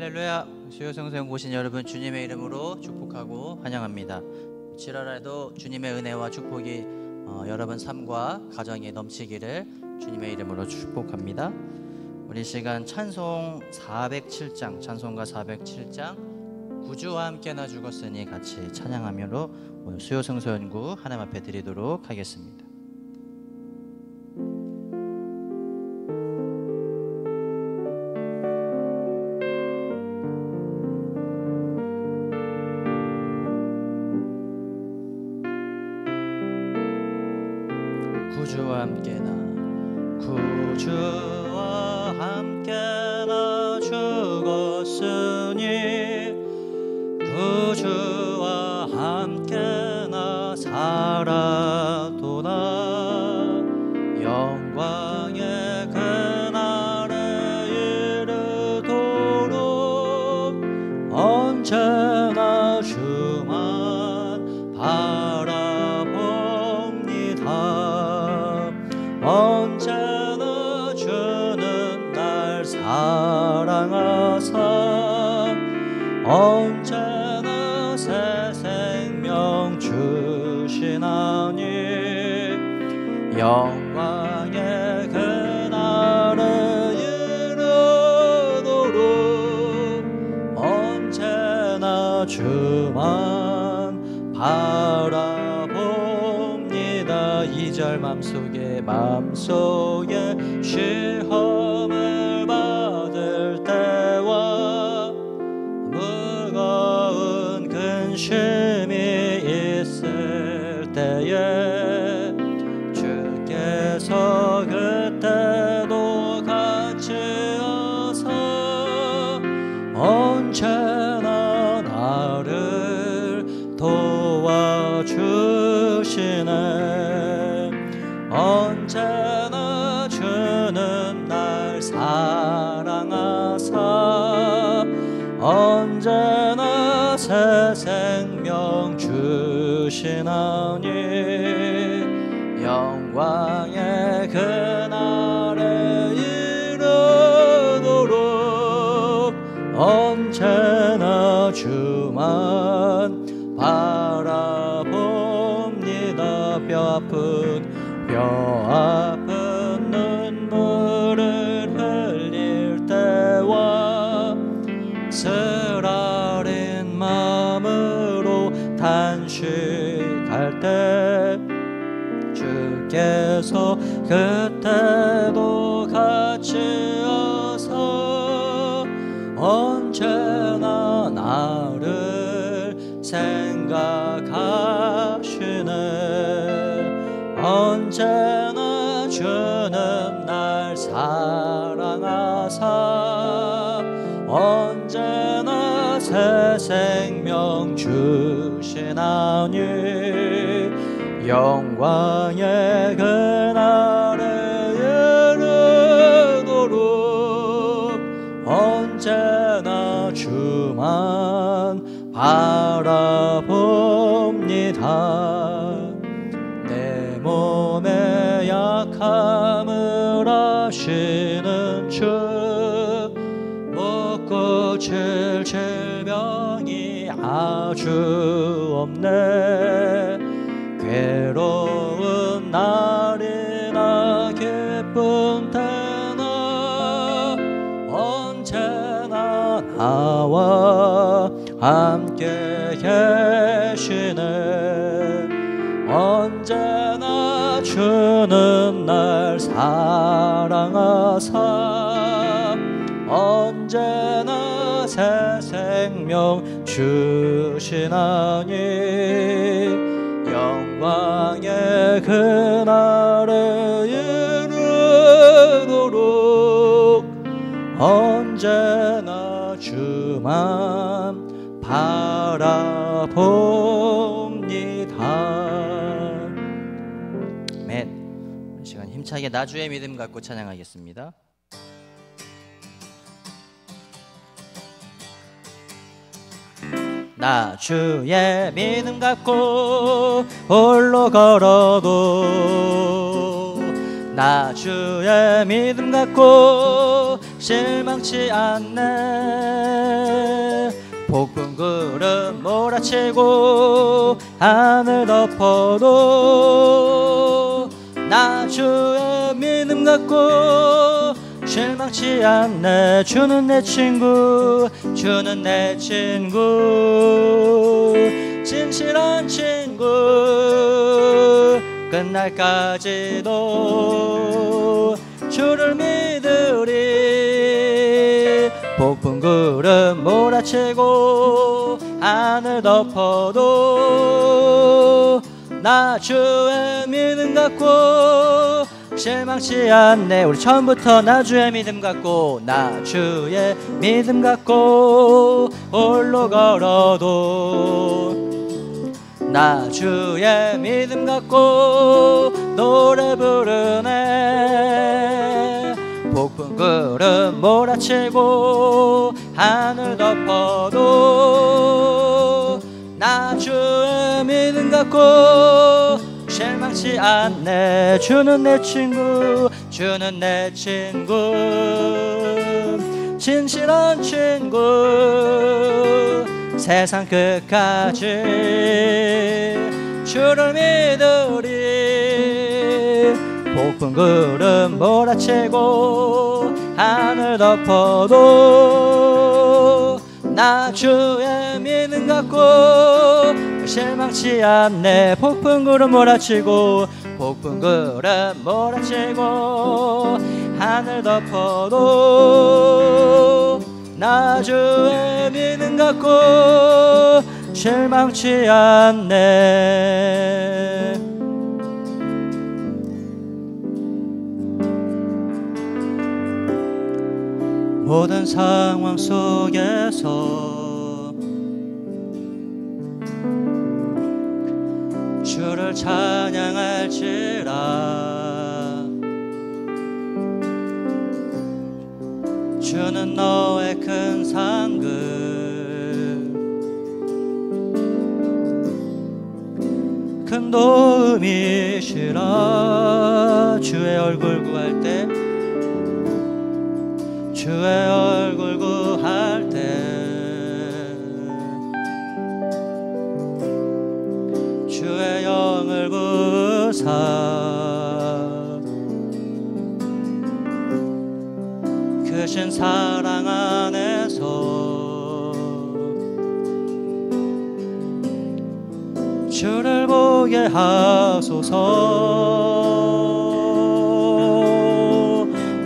할렐루야. 수요성소형 오신 여러분 주님의 이름으로 축복하고 환영합니다. 7월에도 주님의 은혜와 축복이 여러분 삶과 가정에 넘치기를 주님의 이름으로 축복합니다. 우리 시간 찬송 407장, 찬송가 407장 구주와 함께 나 죽었으니 같이 찬양하며로 오늘 수요성소 연구 하나님 앞에 드리도록 하겠습니다. 구주와 함께 나 죽었으니 구주와 함께 나 살아도다. 영광의 그날에 이르도록 언제나 주만 바라봅니다. 언제나 주는 날 사랑하사 언제나 새 생명 주시나니 영광의 그날에 이르도록 언제나 주만 바라봅니다. 2절 맘속에 시험을 받을 때와 무거운 근심이 있을 때에 주께서 그때도 같이 하사 언제나 나를 도와주시네. 언제나 주는 날 사랑하사 언제나 새 생명 주시나니 영광의 그날에 이르도록 언제나 주만 바라봅니다. 뼈 아픈 눈물을 흘릴 때와 쓰라린 마음으로 단식할 때 주께서 그때도 같이 하사 언제나 나를 생각하시네. 언제나 주는 날 사랑하사 언제나 새 생명 주시나니 영광의 그날에 이르도록 언제나 주만 바라봅니다. 내 몸의 약함을 아시는 주 못 고칠 질병이 아주 없네. 괴로운 날이나 기쁜 때나 언제나 나와 함께 계시네. 언제나 주는 날 사랑하사 언제나 새 생명 주시나니 영광의 그날에 이르도록 언제나 주만 바라봅니다. 아멘. 이 시간 힘차게 나 주의 믿음 갖고 찬양하겠습니다. 나 주의 믿음 갖고 홀로 걸어도 나 주의 믿음 갖고 실망치 않네. 폭풍 구름 몰아치고 하늘 덮어도 나 주의 믿음 갖고 실망치 않네. 주는 내 친구, 주는 내 친구, 진실한 친구. 끝날까지도 주를 믿으리. 폭풍 구름 몰아치고 하늘 덮어도 나 주의 믿음 갖고 실망치 않네. 우리 처음부터 나 주의 믿음 갖고, 나 주의 믿음 갖고 홀로 걸어도 나 주의 믿음 갖고 노래 부르네. 폭풍 구름 몰아치고 하늘 덮어도 나 주의 믿음 갖고 실망치 않네. 주는 내 친구, 주는 내 친구, 진실한 친구. 세상 끝까지 주를 믿으리. 폭풍 구름 몰아치고 하늘 덮어도 나 주의 믿음 갖고 실망치 않네. 폭풍 구름 몰아치고, 폭풍 구름 몰아치고 하늘 덮어도 나 주의 믿음 갖고 실망치 않네. 모든 상황 속에서 주를 찬양할지라. 주는 너의 큰 상급, 큰 도움이시라. 주의 얼굴 구할 때, 주의 얼굴 구할 때 주의 영을 부사 크신 사랑 안에서 주를 보게 하소서.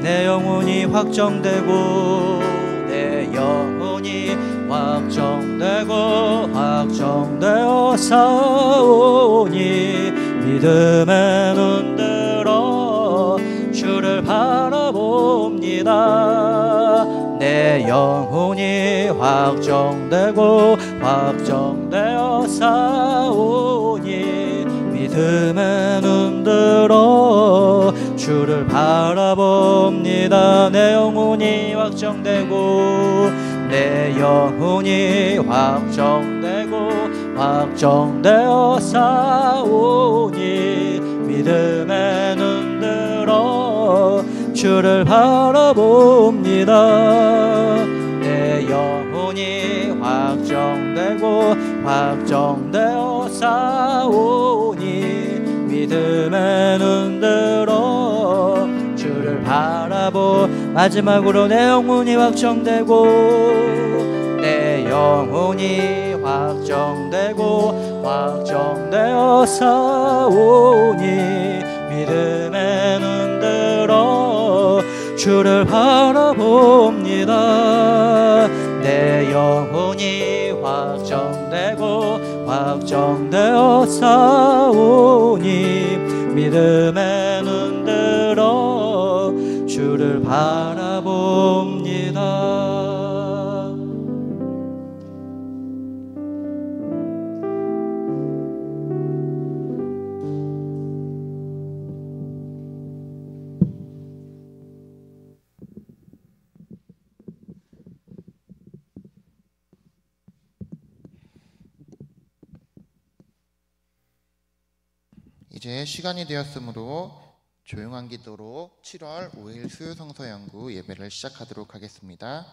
내 영혼이 확정되고, 내 영혼이 확정되고 확정되어 싸우니 믿음의 눈 들어 주를 바라봅니다. 내 영혼이 확정되고 확정되어 싸우니 믿음의 눈 들어 주를 바라봅니다. 내 영혼이 확정되고, 내 영혼이 확정되고 확정되어 싸우니 믿음의 눈 들어 주를 바라봅니다. 내 영혼이 확정되고 확정되어 싸우니 믿음의 눈 들어 주를 바라보. 마지막으로 내 영혼이 확정되고, 내 영혼이 확정되고 확정되어 싸우니 믿음의 눈 들어 주를 바라봅니다. 내 영혼이 확정되고 확정되어 싸우니 믿음의 눈 들어 주를 바라봅니다. 이제 시간이 되었으므로 조용한 기도로 7월 5일 수요 성서 연구 예배를 시작하도록 하겠습니다.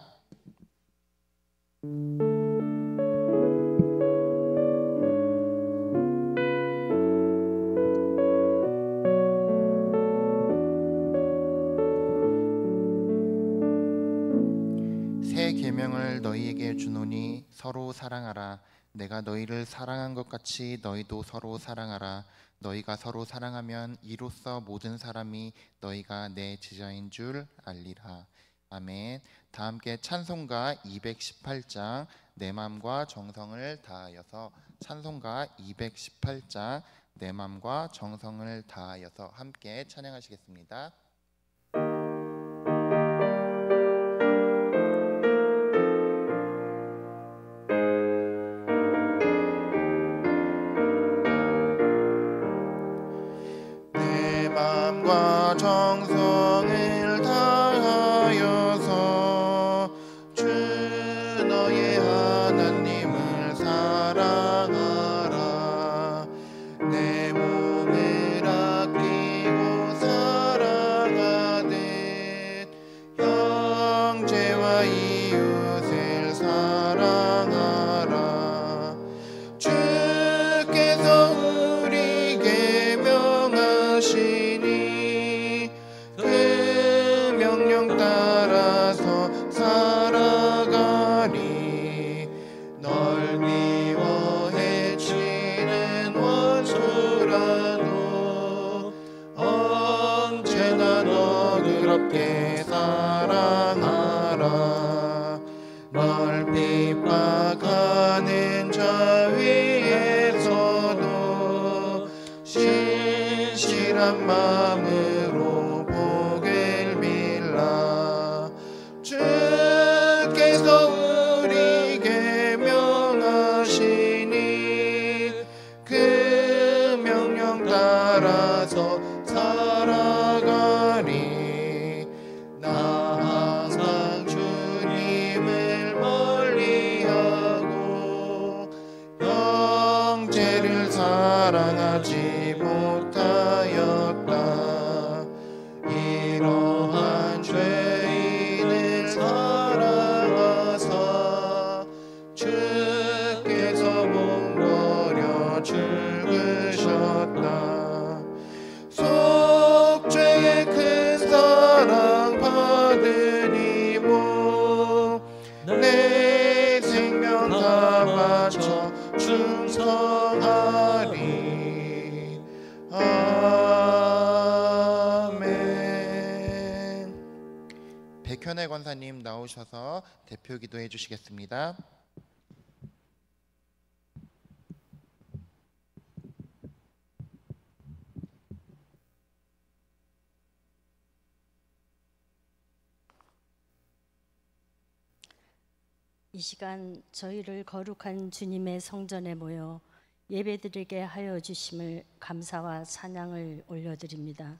새 계명을 너희에게 주노니 서로 사랑하라. 내가 너희를 사랑한 것 같이 너희도 서로 사랑하라. 너희가 서로 사랑하면 이로써 모든 사람이 너희가 내 제자인 줄 알리라. 아멘. 다 함께 찬송가 218장 내 맘과 정성을 다하여서, 찬송가 218장 내 맘과 정성을 다하여서 함께 찬양하시겠습니다. 정성을 다하여서 주 너의 하나님을 사랑하라. 내 몸을 아끼고 사랑하듯 형제와 이웃을 사랑하라. 주께서 우리에게 명하시니 따라서 살아가리. 널 미워 해치는 원수라도 언제나 너그럽게 사랑하라. 널 핍박하는 자 위에서도 신실한 마음으로 복을 빌라. 주께서 우리에게 명하시니 그 명령 따라서 살아가리. 나 항상 주님을 멀리하고 형제를 사랑하지 못하였다. 이러한 죄인을 사랑하사 주께서 몸버려 죽으셨다. 속죄의 큰 사랑 받으니모 내 생명 다 바쳐 충성하리. 아멘. 백현애 권사님 나오셔서 대표 기도해 주시겠습니다. 이 시간 저희를 거룩한 주님의 성전에 모여 예배드리게 하여 주심을 감사와 찬양을 올려드립니다.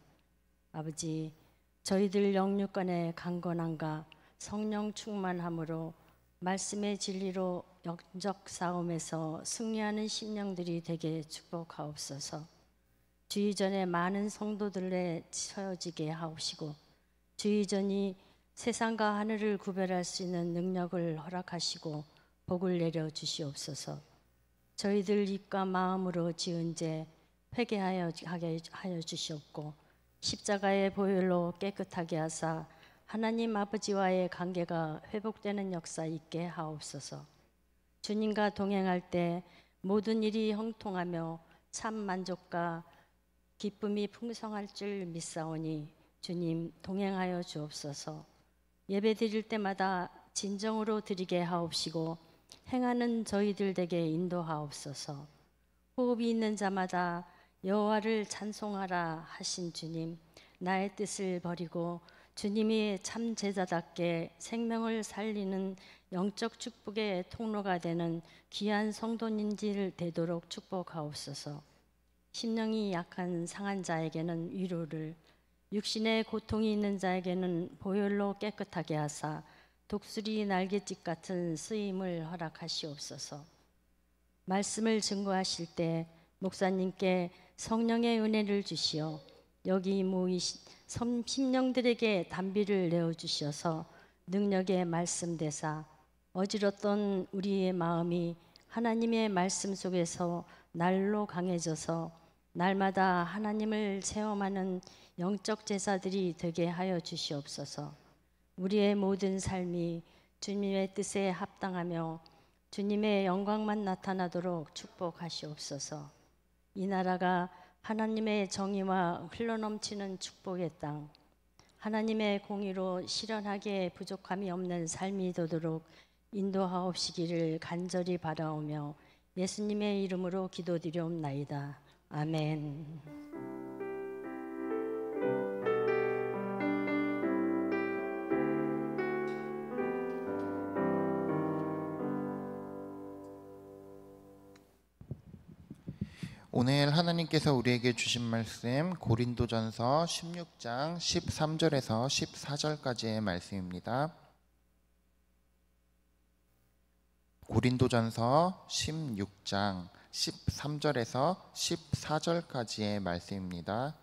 아버지, 저희들 영육간의 강건함과 성령 충만함으로 말씀의 진리로 영적 싸움에서 승리하는 심령들이 되게 축복하옵소서. 주의 전에 많은 성도들에 처해지게 하옵시고 주의 전이 세상과 하늘을 구별할 수 있는 능력을 허락하시고 복을 내려 주시옵소서. 저희들 입과 마음으로 지은 죄 회개하여 주시옵고 십자가의 보혈로 깨끗하게 하사 하나님 아버지와의 관계가 회복되는 역사 있게 하옵소서. 주님과 동행할 때 모든 일이 형통하며 참 만족과 기쁨이 풍성할 줄 믿사오니 주님 동행하여 주옵소서. 예배 드릴 때마다 진정으로 드리게 하옵시고 행하는 저희들 에게 인도하옵소서. 호흡이 있는 자마다 여호와를 찬송하라 하신 주님, 나의 뜻을 버리고 주님이 참 제자답게 생명을 살리는 영적 축복의 통로가 되는 귀한 성도님들 되도록 축복하옵소서. 심령이 약한 상한 자에게는 위로를, 육신의 고통이 있는 자에게는 보혈로 깨끗하게 하사 독수리 날갯짓 같은 쓰임을 허락하시옵소서. 말씀을 증거하실 때 목사님께 성령의 은혜를 주시어 여기 모이신 심령들에게 단비를 내어주셔서 능력의 말씀 대사 어지럽던 우리의 마음이 하나님의 말씀 속에서 날로 강해져서 날마다 하나님을 체험하는 영적 제사들이 되게 하여 주시옵소서. 우리의 모든 삶이 주님의 뜻에 합당하며 주님의 영광만 나타나도록 축복하시옵소서. 이 나라가 하나님의 정의와 흘러넘치는 축복의 땅, 하나님의 공의로 실현하기에 부족함이 없는 삶이 되도록 인도하옵시기를 간절히 바라오며 예수님의 이름으로 기도드리옵나이다. 아멘. 오늘 하나님께서 우리에게 주신 말씀 고린도전서 16장 13절에서 14절까지의 말씀입니다. 고린도전서 16장 13절에서 14절까지의 말씀입니다.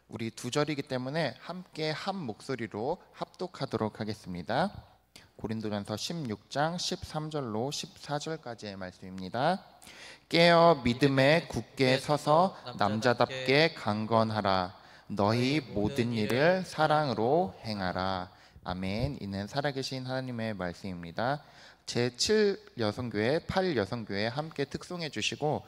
우리 두 절이기 때문에 함께 한 목소리로 합독하도록 하겠습니다. 고린도전서 16장 13절로 14절까지의 말씀입니다. 깨어 믿음에 굳게 서서 남자답게 강건하라. 너희 모든 일을 사랑으로 행하라. 아멘. 이는 살아계신 하나님의 말씀입니다. 제7 여성교회, 8 여성교회 함께 특송해 주시고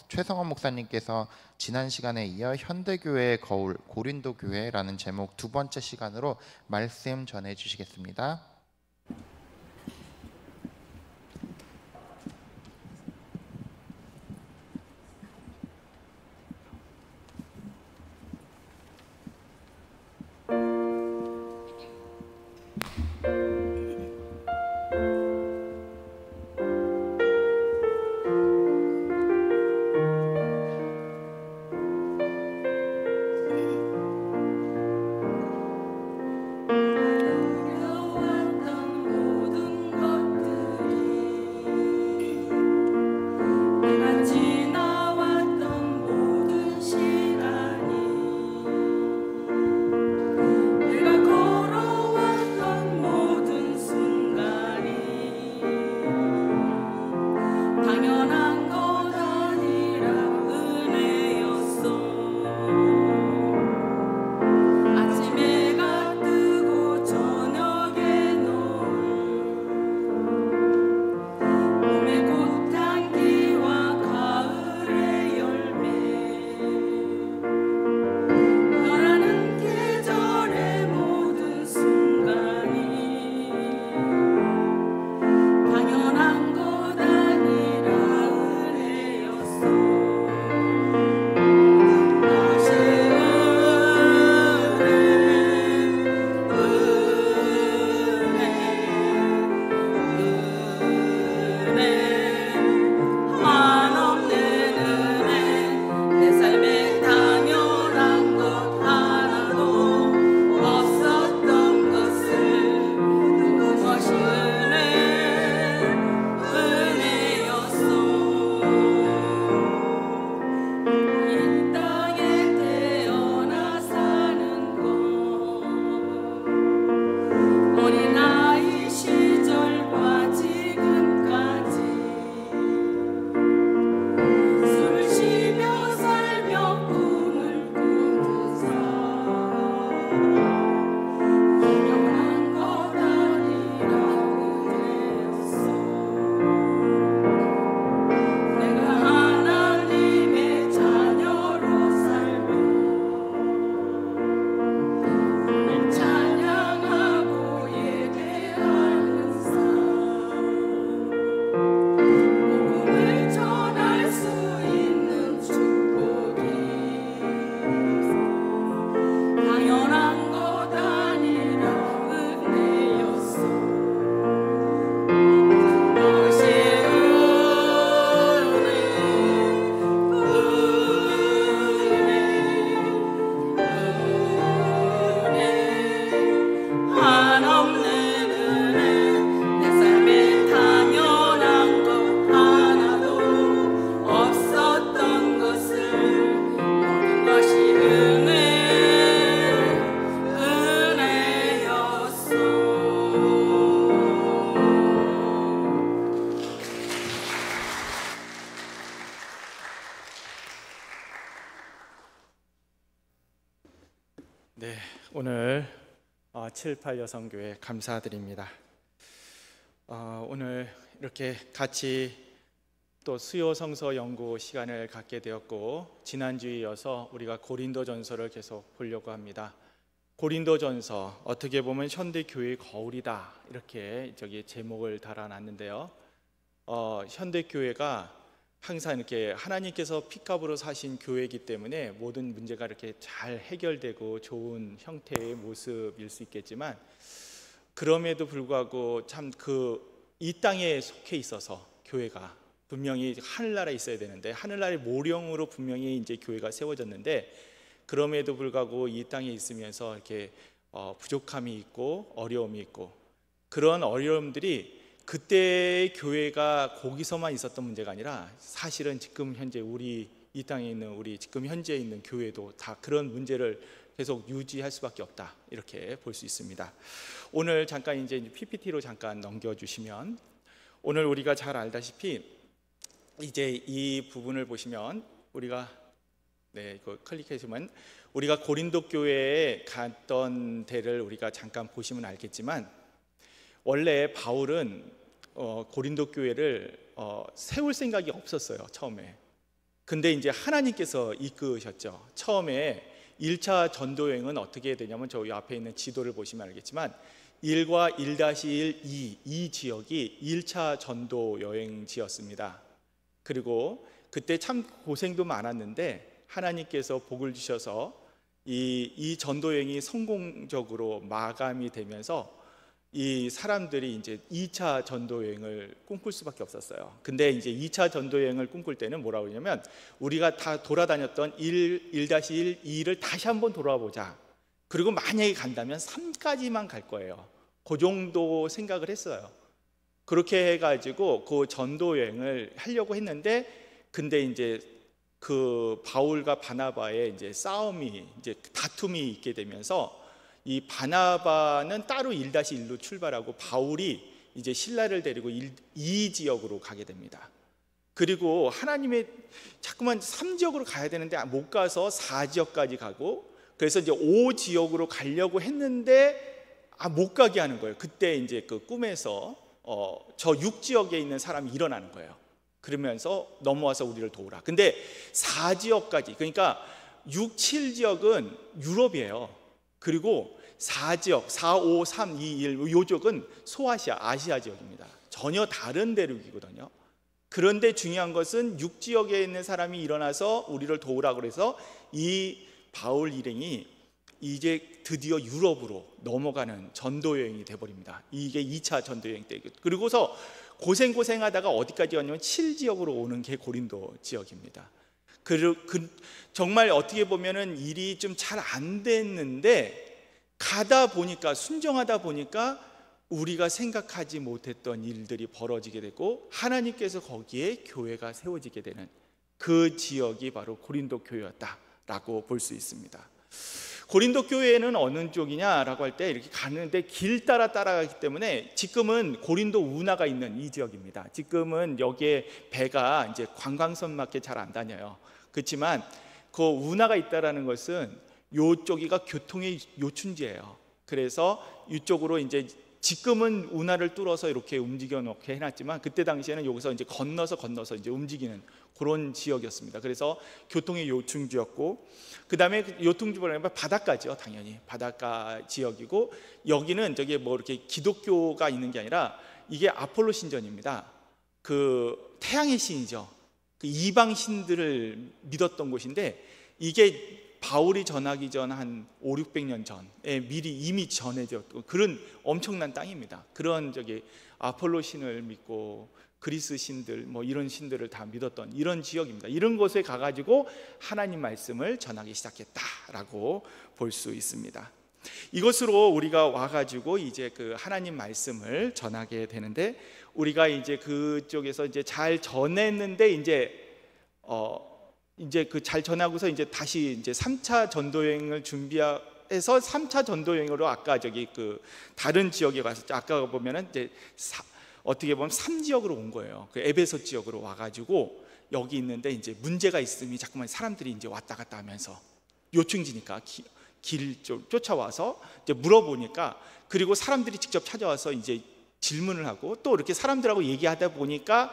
최성원 목사님께서 지난 시간에 이어 현대교회의 거울 고린도교회라는 제목 두 번째 시간으로 말씀 전해 주시겠습니다. 네, 오늘 7.8 여성교회 감사드립니다. 오늘 이렇게 같이 또 수요 성서 연구 시간을 갖게 되었고, 지난주에 이어서 우리가 고린도전서를 계속 보려고 합니다. 고린도전서, 어떻게 보면 현대 교회의 거울이다, 이렇게 저기 제목을 달아놨는데요. 현대 교회가 항상 이렇게 하나님께서 핏값으로 사신 교회이기 때문에 모든 문제가 이렇게 잘 해결되고 좋은 형태의 모습일 수 있겠지만, 그럼에도 불구하고 참 이 땅에 속해 있어서 교회가 분명히 하늘나라에 있어야 되는데, 하늘나라의 모령으로 분명히 이제 교회가 세워졌는데, 그럼에도 불구하고 이 땅에 있으면서 이렇게 부족함이 있고 어려움이 있고, 그런 어려움들이 그때의 교회가 거기서만 있었던 문제가 아니라 사실은 지금 현재 우리 이 땅에 있는 우리 지금 현재 있는 교회도 다 그런 문제를 계속 유지할 수밖에 없다, 이렇게 볼 수 있습니다. 오늘 잠깐 이제 PPT로 잠깐 넘겨주시면, 오늘 우리가 잘 알다시피 이제 이 부분을 보시면 우리가 이거 클릭해주면 우리가 고린도 교회에 갔던 데를 우리가 잠깐 보시면 알겠지만, 원래 바울은 고린도 교회를 세울 생각이 없었어요, 처음에. 근데 이제 하나님께서 이끄셨죠. 처음에 1차 전도여행은 어떻게 되냐면, 저희 앞에 있는 지도를 보시면 알겠지만 1과 1-1, 2 지역이 1차 전도여행지였습니다. 그리고 그때 참 고생도 많았는데 하나님께서 복을 주셔서 이 전도여행이 성공적으로 마감이 되면서 이 사람들이 이제 2차 전도여행을 꿈꿀 수밖에 없었어요. 근데 이제 2차 전도여행을 꿈꿀 때는 뭐라고 그러냐면, 우리가 다 돌아다녔던 1-1, 2를 다시 한번 돌아보자. 그리고 만약에 간다면 3까지만 갈 거예요. 그 정도 생각을 했어요. 그렇게 해가지고 그 전도여행을 하려고 했는데, 근데 이제 그 바울과 바나바의 이제 싸움이, 이제 다툼이 있게 되면서 이 바나바는 따로 1-1로 출발하고 바울이 이제 신라를 데리고 2 지역으로 가게 됩니다. 그리고 하나님의 자꾸만 3지역으로 가야 되는데 못 가서 4지역까지 가고, 그래서 이제 5 지역으로 가려고 했는데 못 가게 하는 거예요. 그때 이제 그 꿈에서 저 6지역에 있는 사람이 일어나는 거예요. 그러면서 넘어와서 우리를 도우라. 근데 4지역까지, 그러니까 6, 7지역은 유럽이에요. 그리고 4지역, 4, 5, 3, 2, 1, 이 지역은 소아시아, 아시아 지역입니다. 전혀 다른 대륙이거든요. 그런데 중요한 것은 6지역에 있는 사람이 일어나서 우리를 도우라고 해서 이 바울 일행이 이제 드디어 유럽으로 넘어가는 전도여행이 돼버립니다. 이게 2차 전도여행 때. 그리고서 고생하다가 어디까지 왔냐면 7지역으로 오는 게 고린도 지역입니다. 정말 어떻게 보면은 일이 좀 잘 안 됐는데, 가다 보니까, 순종하다 보니까 우리가 생각하지 못했던 일들이 벌어지게 되고, 하나님께서 거기에 교회가 세워지게 되는 그 지역이 바로 고린도 교회였다라고 볼 수 있습니다. 고린도 교회는 어느 쪽이냐라고 할 때, 이렇게 가는데 길 따라가기 때문에 지금은 고린도 운하가 있는 이 지역입니다. 지금은 여기에 배가 이제 관광선밖에 잘 안 다녀요. 그렇지만 그 운하가 있다라는 것은 요쪽이가 교통의 요충지예요. 그래서 이쪽으로 이제 지금은 운하를 뚫어서 이렇게 움직여 놓게 해놨지만, 그때 당시에는 여기서 이제 건너서 이제 움직이는 그런 지역이었습니다. 그래서 교통의 요충지였고, 그 다음에 요충지보다는 바닷가죠. 당연히 바닷가 지역이고, 여기는 저기 뭐 이렇게 기독교가 있는 게 아니라 이게 아폴로 신전입니다. 그 태양의 신이죠. 그 이방 신들을 믿었던 곳인데, 이게 바울이 전하기 전 한 500-600년 전에 미리 이미 전해졌고 그런 엄청난 땅입니다. 그런 저기 아폴로 신을 믿고 그리스 신들 뭐 이런 신들을 다 믿었던 이런 지역입니다. 이런 곳에 가가지고 하나님 말씀을 전하기 시작했다라고 볼 수 있습니다. 이것으로 우리가 와가지고 이제 그 하나님 말씀을 전하게 되는데, 우리가 이제 그쪽에서 이제 잘 전했는데 이제 그 잘 전하고서 이제 다시 이제 3차 전도여행을 준비해서 3차 전도여행으로 아까 저기 그 다른 지역에 가서, 아까 보면은 이제 어떻게 보면 3지역으로 온 거예요. 그 에베소 지역으로 와가지고 여기 있는데 이제 문제가 있으면 자꾸만 사람들이 이제 왔다 갔다 하면서 요충지니까 길 쫓아와서 이제 물어보니까, 그리고 사람들이 직접 찾아와서 이제 질문을 하고 또 이렇게 사람들하고 얘기하다 보니까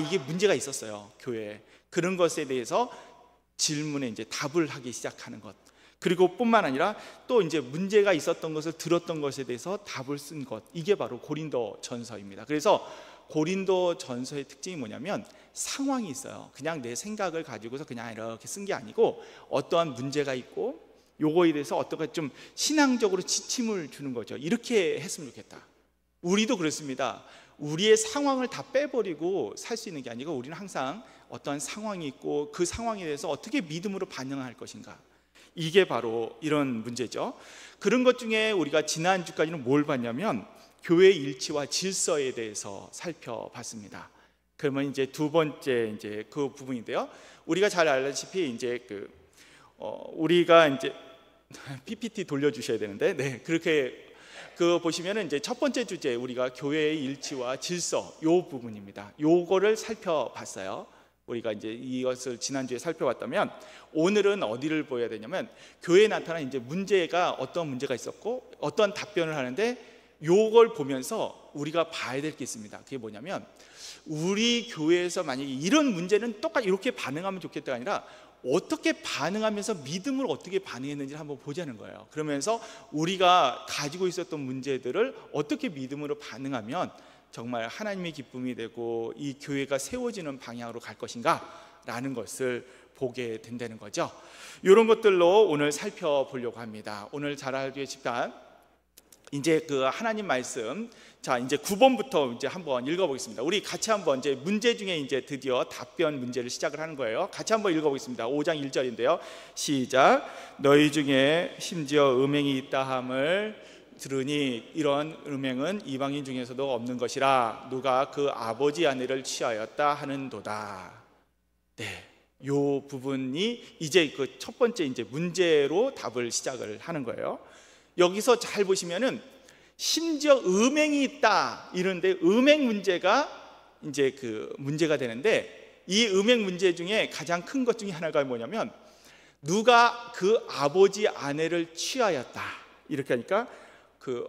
이게 문제가 있었어요, 교회에. 그런 것에 대해서 질문에 이제 답을 하기 시작하는 것. 그리고 뿐만 아니라 또 이제 문제가 있었던 것을 들었던 것에 대해서 답을 쓴 것. 이게 바로 고린도전서입니다. 그래서 고린도전서의 특징이 뭐냐면 상황이 있어요. 그냥 내 생각을 가지고서 그냥 이렇게 쓴 게 아니고 어떠한 문제가 있고 요거에 대해서 어떻게 좀 신앙적으로 지침을 주는 거죠. 이렇게 했으면 좋겠다. 우리도 그렇습니다. 우리의 상황을 다 빼버리고 살 수 있는 게 아니고 우리는 항상 어떠한 상황이 있고 그 상황에 대해서 어떻게 믿음으로 반응할 것인가. 이게 바로 이런 문제죠. 그런 것 중에 우리가 지난주까지는 뭘 봤냐면 교회의 일치와 질서에 대해서 살펴봤습니다. 그러면 이제 두 번째 이제 그 부분인데요. 우리가 잘 알다시피 이제 우리가 이제 PPT 돌려주셔야 되는데, 네, 그렇게 보시면은 이제 첫 번째 주제 우리가 교회의 일치와 질서 요 부분입니다. 요거를 살펴봤어요. 우리가 이제 이것을 지난주에 살펴봤다면 오늘은 어디를 보여야 되냐면 교회에 나타난 이제 문제가 어떤 문제가 있었고 어떤 답변을 하는데 요걸 보면서 우리가 봐야 될 게 있습니다. 그게 뭐냐면 우리 교회에서 만약에 이런 문제는 똑같이 이렇게 반응하면 좋겠다가 아니라 어떻게 반응하면서 믿음을 어떻게 반응했는지를 한번 보자는 거예요. 그러면서 우리가 가지고 있었던 문제들을 어떻게 믿음으로 반응하면 정말 하나님의 기쁨이 되고 이 교회가 세워지는 방향으로 갈 것인가 라는 것을 보게 된다는 거죠. 이런 것들로 오늘 살펴보려고 합니다. 오늘 잘 알겠지만 이제 그 하나님 말씀, 자 이제 9번부터 이제 한번 읽어보겠습니다. 우리 같이 한번 이제 문제 중에 이제 드디어 답변 문제를 시작을 하는 거예요. 같이 한번 읽어보겠습니다. 5장 1절인데요. 시작. 너희 중에 심지어 음행이 있다 함을 들으니 이런 음행은 이방인 중에서도 없는 것이라 누가 그 아버지 아내를 취하였다 하는도다. 네, 요 부분이 이제 그 첫 번째 이제 문제로 답을 시작을 하는 거예요. 여기서 잘 보시면은 심지어 음행이 있다 이런데 음행 문제가 이제 그 문제가 되는데 이 음행 문제 중에 가장 큰 것 중에 하나가 뭐냐면 누가 그 아버지 아내를 취하였다 이렇게 하니까 그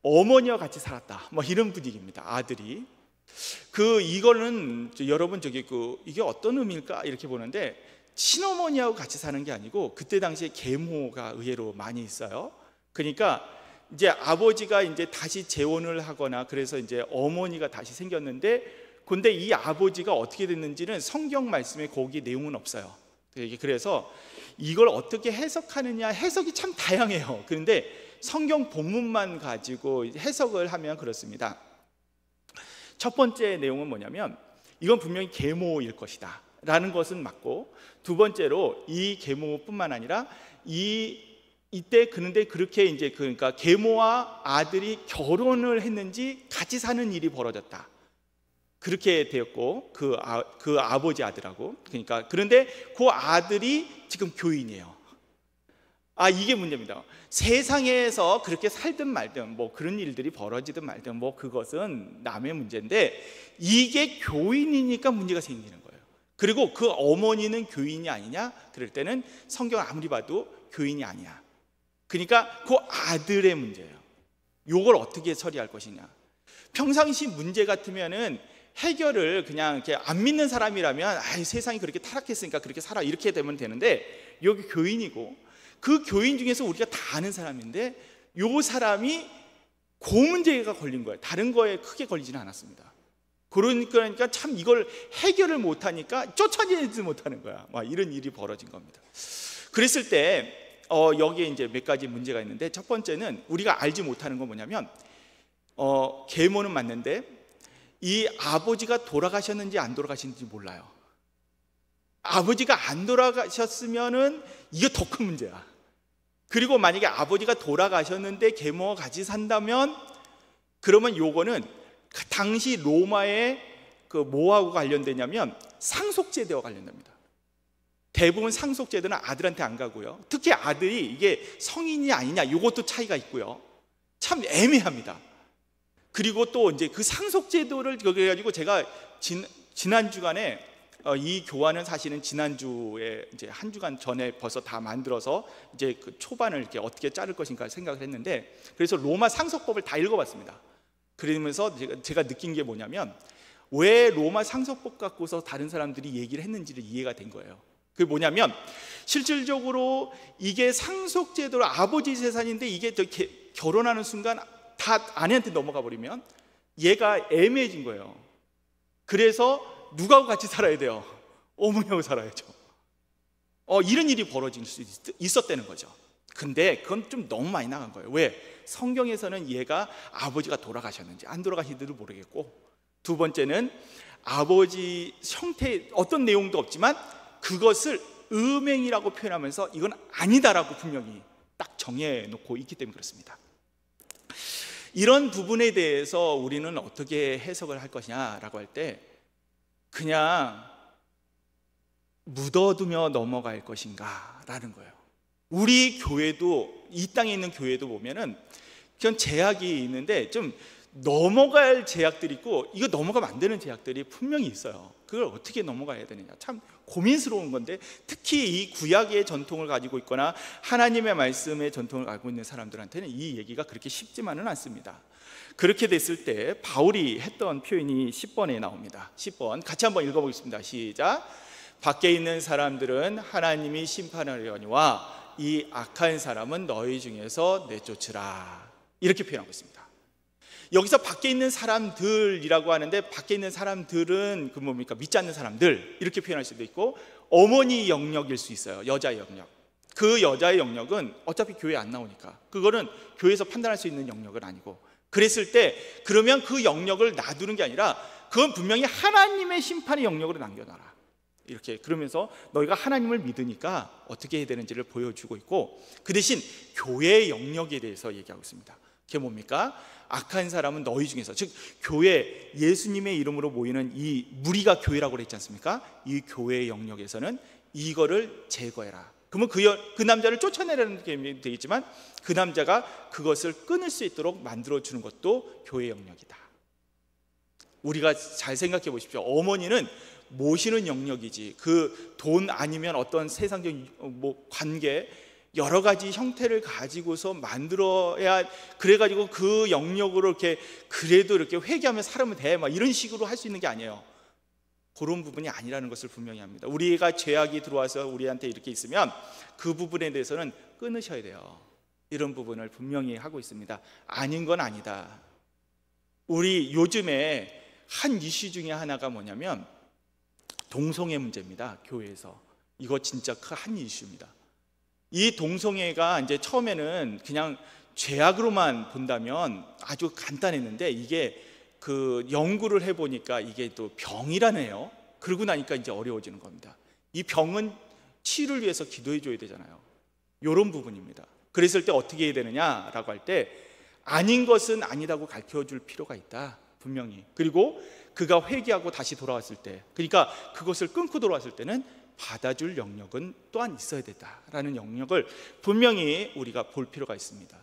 어머니와 같이 살았다 뭐 이런 분위기입니다. 아들이 이거는 여러분 이게 어떤 의미일까 이렇게 보는데 친어머니하고 같이 사는 게 아니고 그때 당시에 계모가 의외로 많이 있어요. 그러니까 이제 아버지가 이제 다시 재혼을 하거나 그래서 이제 어머니가 다시 생겼는데 근데 이 아버지가 어떻게 됐는지는 성경 말씀에 거기 내용은 없어요. 그래서 이걸 어떻게 해석하느냐 해석이 참 다양해요. 그런데 성경 본문만 가지고 해석을 하면 그렇습니다. 첫 번째 내용은 뭐냐면 이건 분명히 계모일 것이다 라는 것은 맞고 두 번째로 이 계모뿐만 아니라 이때 그런데 그렇게 이제 그러니까 계모와 아들이 결혼을 했는지 같이 사는 일이 벌어졌다. 그렇게 되었고 그 아버지 아들하고 그러니까 그런데 그 아들이 지금 교인이에요. 이게 문제입니다. 세상에서 그렇게 살든 말든 뭐 그런 일들이 벌어지든 말든 뭐 그것은 남의 문제인데 이게 교인이니까 문제가 생기는 거예요. 그리고 그 어머니는 교인이 아니냐? 그럴 때는 성경을 아무리 봐도 교인이 아니야. 그러니까 그 아들의 문제예요. 이걸 어떻게 처리할 것이냐. 평상시 문제 같으면은 해결을 그냥 이렇게 안 믿는 사람이라면 세상이 그렇게 타락했으니까 그렇게 살아 이렇게 되면 되는데 여기 교인이고 그 교인 중에서 우리가 다 아는 사람인데 요 사람이 그 문제가 걸린 거예요. 다른 거에 크게 걸리지는 않았습니다. 그러니까 참 이걸 해결을 못하니까 쫓아내지 못하는 거야. 이런 일이 벌어진 겁니다. 그랬을 때 여기에 이제 몇 가지 문제가 있는데 첫 번째는 우리가 알지 못하는 건 뭐냐면 계모는 맞는데 이 아버지가 돌아가셨는지 안 돌아가셨는지 몰라요. 아버지가 안 돌아가셨으면은 이게 더 큰 문제야. 그리고 만약에 아버지가 돌아가셨는데 계모와 같이 산다면 그러면 요거는 당시 로마의 그 뭐하고 관련되냐면 상속제도와 관련됩니다. 대부분 상속제도는 아들한테 안 가고요. 특히 아들이 이게 성인이 아니냐 이것도 차이가 있고요. 참 애매합니다. 그리고 또 이제 그 상속제도를 거기 해가지고 제가 지난 주간에 이 교환은 사실은 지난주에 이제 한 주간 전에 벌써 다 만들어서 이제 그 초반을 이렇게 어떻게 자를 것인가 생각을 했는데, 그래서 로마 상속법을 다 읽어봤습니다. 그러면서 제가 느낀 게 뭐냐면, 왜 로마 상속법 갖고서 다른 사람들이 얘기를 했는지를 이해가 된 거예요. 그게 뭐냐면, 실질적으로 이게 상속제도로 아버지 재산인데 이게 결혼하는 순간 다 아내한테 넘어가 버리면 얘가 애매해진 거예요. 그래서 누구하고 같이 살아야 돼요? 어머니하고 살아야죠. 이런 일이 벌어질 수 있었다는 거죠. 근데 그건 좀 너무 많이 나간 거예요. 왜? 성경에서는 얘가 아버지가 돌아가셨는지 안 돌아가시는지도 모르겠고, 두 번째는 아버지 형태 어떤 내용도 없지만 그것을 음행이라고 표현하면서 이건 아니다라고 분명히 딱 정해놓고 있기 때문에 그렇습니다. 이런 부분에 대해서 우리는 어떻게 해석을 할 것이냐라고 할 때, 그냥 묻어두며 넘어갈 것인가 라는 거예요. 우리 교회도, 이 땅에 있는 교회도 보면은 그런 제약이 있는데 좀 넘어갈 제약들이 있고, 이거 넘어가면 안 되는 제약들이 분명히 있어요. 그걸 어떻게 넘어가야 되느냐, 참 고민스러운 건데, 특히 이 구약의 전통을 가지고 있거나 하나님의 말씀의 전통을 가지고 있는 사람들한테는 이 얘기가 그렇게 쉽지만은 않습니다. 그렇게 됐을 때 바울이 했던 표현이 10번에 나옵니다. 10번 같이 한번 읽어보겠습니다. 시작. 밖에 있는 사람들은 하나님이 심판하려니와 이 악한 사람은 너희 중에서 내쫓으라, 이렇게 표현하고 있습니다. 여기서 밖에 있는 사람들이라고 하는데, 밖에 있는 사람들은 그 뭡니까? 믿지 않는 사람들, 이렇게 표현할 수도 있고, 어머니 영역일 수 있어요. 여자의 영역. 그 여자의 영역은 어차피 교회에 안 나오니까 그거는 교회에서 판단할 수 있는 영역은 아니고, 그랬을 때 그러면 그 영역을 놔두는 게 아니라 그건 분명히 하나님의 심판의 영역으로 남겨놔라, 이렇게. 그러면서 너희가 하나님을 믿으니까 어떻게 해야 되는지를 보여주고 있고, 그 대신 교회의 영역에 대해서 얘기하고 있습니다. 그게 뭡니까? 악한 사람은 너희 중에서, 즉 교회, 예수님의 이름으로 모이는 이 무리가 교회라고 그랬지 않습니까? 이 교회의 영역에서는 이거를 제거해라. 그러면 그 남자를 쫓아내라는 게 되겠지만, 그 남자가 그것을 끊을 수 있도록 만들어주는 것도 교회의 영역이다. 우리가 잘 생각해 보십시오. 어머니는 모시는 영역이지, 그 돈 아니면 어떤 세상적 관계, 여러 가지 형태를 가지고서 만들어야, 그래가지고 그 영역으로 이렇게 그래도 이렇게 회개하며 살면 돼, 막 이런 식으로 할 수 있는 게 아니에요. 그런 부분이 아니라는 것을 분명히 합니다. 우리가 죄악이 들어와서 우리한테 이렇게 있으면 그 부분에 대해서는 끊으셔야 돼요. 이런 부분을 분명히 하고 있습니다. 아닌 건 아니다. 우리 요즘에 한 이슈 중에 하나가 뭐냐면 동성애 문제입니다. 교회에서. 이거 진짜 큰 이슈입니다. 이 동성애가 이제 처음에는 그냥 죄악으로만 본다면 아주 간단했는데, 이게 그 연구를 해보니까 이게 또 병이라네요. 그러고 나니까 이제 어려워지는 겁니다. 이 병은 치유를 위해서 기도해 줘야 되잖아요. 이런 부분입니다. 그랬을 때 어떻게 해야 되느냐라고 할 때, 아닌 것은 아니라고 가르쳐 줄 필요가 있다, 분명히. 그리고 그가 회개하고 다시 돌아왔을 때, 그러니까 그것을 끊고 돌아왔을 때는 받아줄 영역은 또한 있어야 된다라는 영역을 분명히 우리가 볼 필요가 있습니다.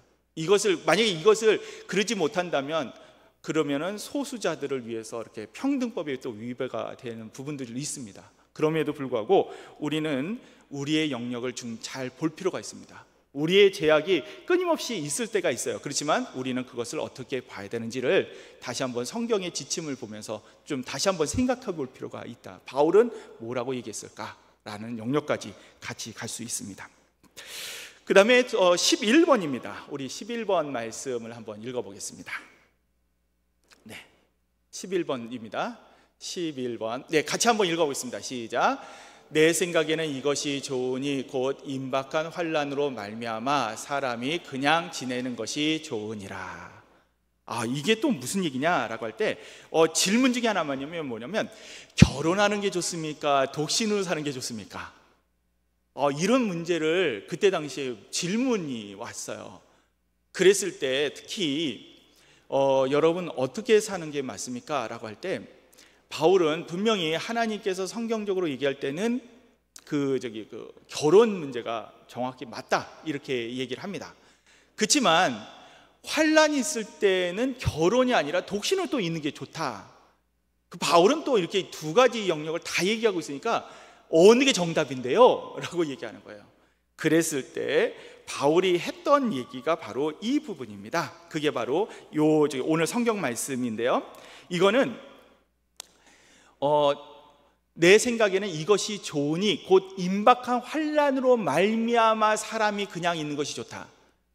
만약에 이것을 그러지 못한다면, 그러면은 소수자들을 위해서 이렇게 평등법에 또 위배가 되는 부분들이 있습니다. 그럼에도 불구하고 우리는 우리의 영역을 좀 잘 볼 필요가 있습니다. 우리의 제약이 끊임없이 있을 때가 있어요. 그렇지만 우리는 그것을 어떻게 봐야 되는지를 다시 한번 성경의 지침을 보면서 좀 다시 한번 생각해 볼 필요가 있다. 바울은 뭐라고 얘기했을까라는 영역까지 같이 갈 수 있습니다. 그 다음에 11번입니다. 우리 11번 말씀을 한번 읽어보겠습니다. 네, 11번입니다. 11번. 네, 같이 한번 읽어보겠습니다. 시작. 내 생각에는 이것이 좋으니 곧 임박한 환난으로 말미암아 사람이 그냥 지내는 것이 좋으니라. 이게 또 무슨 얘기냐라고 할 때 질문 중에 하나만이면 뭐냐면, 결혼하는 게 좋습니까? 독신으로 사는 게 좋습니까? 이런 문제를 그때 당시에 질문이 왔어요. 그랬을 때 특히 여러분 어떻게 사는 게 맞습니까? 라고 할 때 바울은 분명히 하나님께서 성경적으로 얘기할 때는 그 결혼 문제가 정확히 맞다, 이렇게 얘기를 합니다. 그렇지만 환란이 있을 때는 결혼이 아니라 독신을 또 있는 게 좋다, 그 바울은 또 이렇게 두 가지 영역을 다 얘기하고 있으니까 어느 게 정답인데요? 라고 얘기하는 거예요. 그랬을 때 바울이 했던 얘기가 바로 이 부분입니다. 그게 바로 오늘 성경 말씀인데요. 이거는 내 생각에는 이것이 좋으니 곧 임박한 환난으로 말미암아 사람이 그냥 있는 것이 좋다.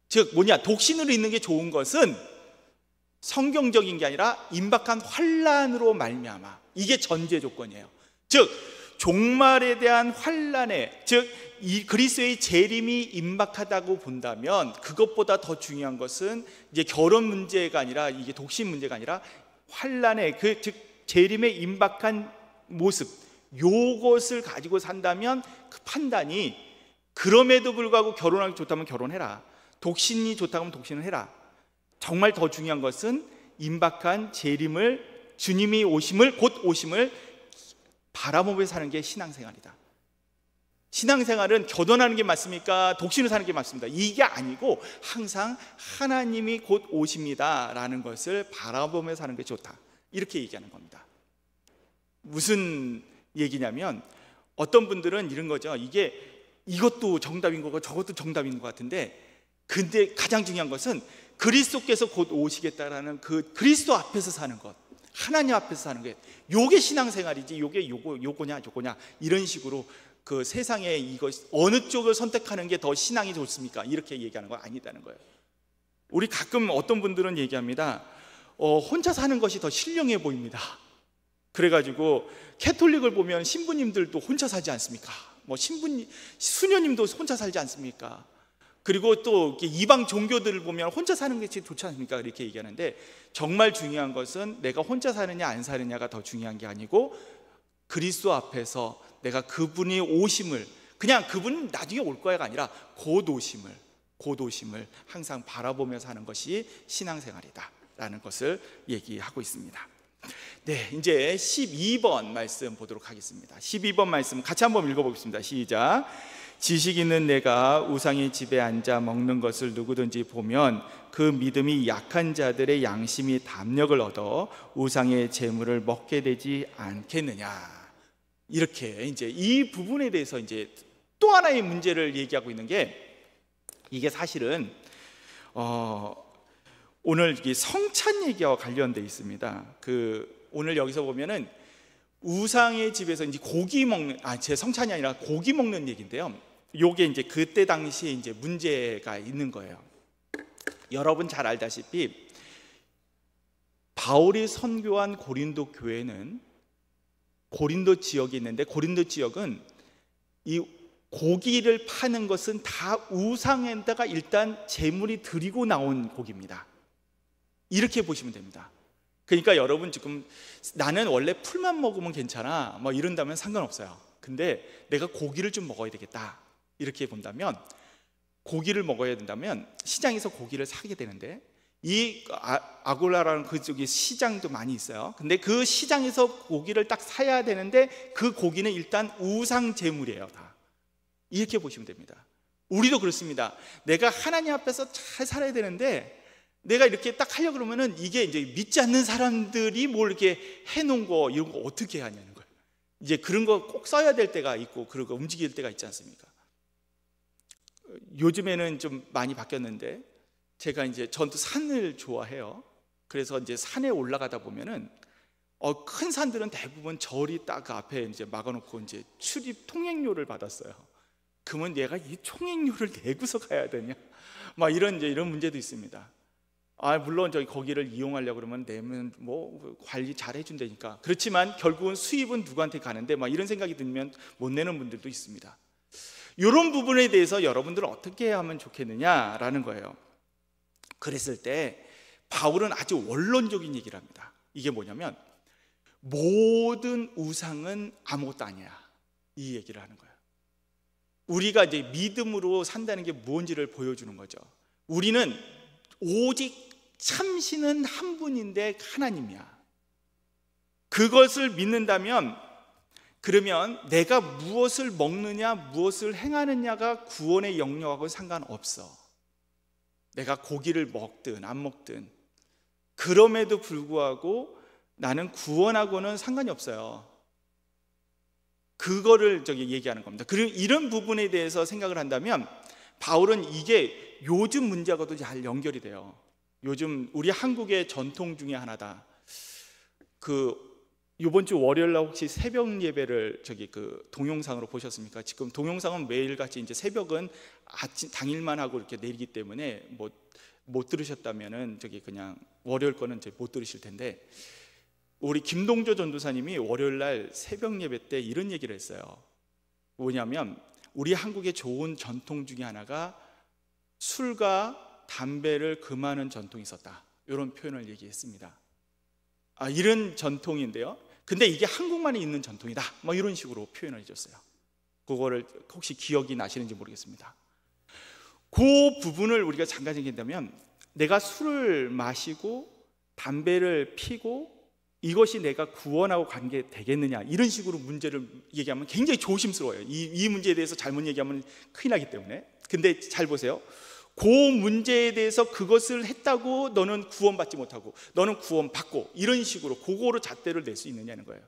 즉 독신으로 있는 게 좋은 것은 성경적인 게 아니라 임박한 환난으로 말미암아, 이게 전제 조건이에요. 즉 종말에 대한 환난에, 즉 이 그리스도의 재림이 임박하다고 본다면 그것보다 더 중요한 것은 이제 결혼 문제가 아니라, 이게 독신 문제가 아니라 환난의 즉 재림에 임박한 모습, 요것을 가지고 산다면 그 판단이, 그럼에도 불구하고 결혼하기 좋다면 결혼해라, 독신이 좋다면 독신을 해라. 정말 더 중요한 것은 임박한 재림을, 주님이 오심을, 곧 오심을 바라보며 사는 게 신앙생활이다. 신앙생활은 결혼하는 게 맞습니까? 독신을 사는 게 맞습니다. 이게 아니고 항상 하나님이 곧 오십니다 라는 것을 바라보며 사는 게 좋다, 이렇게 얘기하는 겁니다. 무슨 얘기냐면 어떤 분들은 이런 거죠. 이것도 정답인 거고 저것도 정답인 것 같은데, 근데 가장 중요한 것은 그리스도께서 곧 오시겠다라는 그 그리스도 앞에서 사는 것, 하나님 앞에서 사는 게, 요게 신앙생활이지 요게 요거냐 이런 식으로 그 세상에 이것 어느 쪽을 선택하는 게 더 신앙이 좋습니까? 이렇게 얘기하는 건 아니다는 거예요. 우리 가끔 어떤 분들은 얘기합니다. 혼자 사는 것이 더 신령해 보입니다. 그래가지고 캐톨릭을 보면 신부님들도 혼자 살지 않습니까? 수녀님도 혼자 살지 않습니까? 그리고 또 이방 종교들을 보면 혼자 사는 게 좋지 않습니까? 이렇게 얘기하는데, 정말 중요한 것은 내가 혼자 사느냐 안 사느냐가 더 중요한 게 아니고 그리스도 앞에서 내가 그분이 오심을, 그냥 그분은 나중에 올 거야가 아니라 곧 오심을 항상 바라보며 사는 것이 신앙생활이다 라는 것을 얘기하고 있습니다. 네, 이제 12번 말씀 보도록 하겠습니다. 12번 말씀 같이 한번 읽어보겠습니다. 시작. 지식 있는 내가 우상의 집에 앉아 먹는 것을 누구든지 보면 그 믿음이 약한 자들의 양심이 담력을 얻어 우상의 재물을 먹게 되지 않겠느냐. 이렇게 이제 이 부분에 대해서 이제 또 하나의 문제를 얘기하고 있는 게, 이게 사실은 오늘 이 성찬 얘기와 관련돼 있습니다. 오늘 여기서 보면은 우상의 집에서 이제 고기 먹는, 제 성찬이 아니라 고기 먹는 얘기인데요. 요게 이제 그때 당시에 이제 문제가 있는 거예요. 여러분 잘 알다시피 바울이 선교한 고린도 교회는 고린도 지역이 있는데, 고린도 지역은 이 고기를 파는 것은 다 우상에다가 일단 제물이 드리고 나온 고기입니다. 이렇게 보시면 됩니다. 그러니까 여러분 지금 나는 원래 풀만 먹으면 괜찮아 이런다면 상관없어요. 근데 내가 고기를 좀 먹어야 되겠다 이렇게 본다면, 고기를 먹어야 된다면 시장에서 고기를 사게 되는데, 이 아골라라는 그쪽에 시장도 많이 있어요. 근데 그 시장에서 고기를 딱 사야 되는데 그 고기는 일단 우상 제물이에요. 다 이렇게 보시면 됩니다. 우리도 그렇습니다. 내가 하나님 앞에서 잘 살아야 되는데 내가 이렇게 딱 하려고 그러면은 이게 이제 믿지 않는 사람들이 뭘 이렇게 해놓은 거 이런 거 어떻게 하냐는 거예요. 이제 그런 거 꼭 써야 될 때가 있고 그러고 움직일 때가 있지 않습니까? 요즘에는 좀 많이 바뀌었는데, 제가 이제 전도 산을 좋아해요. 그래서 이제 산에 올라가다 보면은 큰 산들은 대부분 절이 딱 그 앞에 이제 막아놓고 이제 출입 통행료를 받았어요. 그러면 내가 이 통행료를 내고서 가야 되냐? 이런 문제도 있습니다. 물론 거기를 이용하려고 그러면 내면 관리 잘 해준다니까. 그렇지만 결국은 수입은 누구한테 가는데 이런 생각이 들면 못 내는 분들도 있습니다. 이런 부분에 대해서 여러분들은 어떻게 하면 좋겠느냐라는 거예요. 그랬을 때 바울은 아주 원론적인 얘기를 합니다. 이게 뭐냐면 모든 우상은 아무것도 아니야, 이 얘기를 하는 거예요. 우리가 이제 믿음으로 산다는 게 뭔지를 보여주는 거죠. 우리는 오직 참신은 한 분인데 하나님이야. 그것을 믿는다면, 그러면 내가 무엇을 먹느냐 무엇을 행하느냐가 구원의 영역하고 상관없어. 내가 고기를 먹든 안 먹든, 그럼에도 불구하고 나는 구원하고는 상관이 없어요. 그거를 얘기하는 겁니다. 그리고 이런 부분에 대해서 생각을 한다면 바울은 이게 요즘 문제하고도 잘 연결이 돼요. 요즘 우리 한국의 전통 중에 하나다. 이번 주 월요일 날 혹시 새벽 예배를 동영상으로 보셨습니까? 지금 동영상은 매일같이 이제 새벽은 아침 당일만 하고 이렇게 내리기 때문에 못 들으셨다면은 그냥 월요일 거는 이제 못 들으실 텐데, 우리 김동조 전도사님이 월요일 날 새벽 예배 때 이런 얘기를 했어요. 뭐냐면 우리 한국의 좋은 전통 중에 하나가 술과 담배를 금하는 전통이 있었다. 이런 표현을 얘기했습니다. 이런 전통인데요. 근데 이게 한국만에 있는 전통이다. 이런 식으로 표현을 해줬어요. 그거를 혹시 기억이 나시는지 모르겠습니다. 그 부분을 우리가 잠깐 생각한다면, 내가 술을 마시고 담배를 피고 이것이 내가 구원하고 관계 되겠느냐, 이런 식으로 문제를 얘기하면 굉장히 조심스러워요. 이 문제에 대해서 잘못 얘기하면 큰일 나기 때문에. 근데 잘 보세요. 그 문제에 대해서 그것을 했다고 너는 구원받지 못하고 너는 구원받고, 이런 식으로 그거로 잣대를 낼 수 있느냐는 거예요.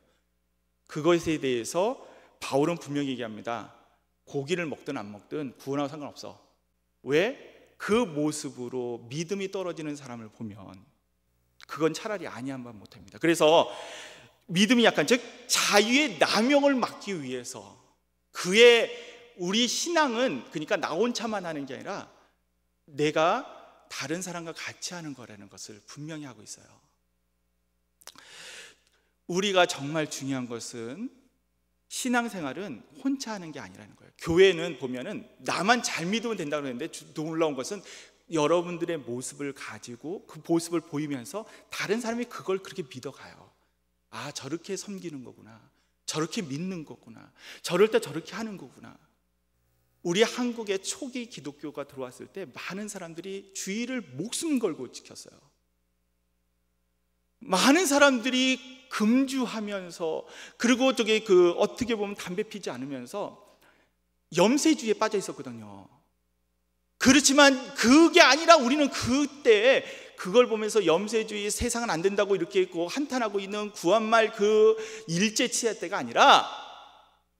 그것에 대해서 바울은 분명히 얘기합니다. 고기를 먹든 안 먹든 구원하고 상관없어. 왜? 그 모습으로 믿음이 떨어지는 사람을 보면 그건 차라리 아니하면 못합니다. 그래서 믿음이 약한, 즉 자유의 남용을 막기 위해서 우리 신앙은 그러니까 나 혼자만 하는 게 아니라 내가 다른 사람과 같이 하는 거라는 것을 분명히 하고 있어요. 우리가 정말 중요한 것은 신앙생활은 혼자 하는 게 아니라는 거예요. 교회는 보면은 나만 잘 믿으면 된다고 그러는데 놀라운 것은 여러분들의 모습을 가지고 그 모습을 보이면서 다른 사람이 그걸 그렇게 믿어가요. 저렇게 섬기는 거구나, 저렇게 믿는 거구나, 저럴 때 저렇게 하는 거구나. 우리 한국에 초기 기독교가 들어왔을 때 많은 사람들이 주의를 목숨 걸고 지켰어요. 많은 사람들이 금주하면서, 그리고 어떻게 보면 담배 피지 않으면서 염세주의에 빠져 있었거든요. 그렇지만 그게 아니라 우리는 그때 그걸 보면서 염세주의, 세상은 안 된다고 이렇게 한탄하고 있는 구한말 그 일제치하 때가 아니라,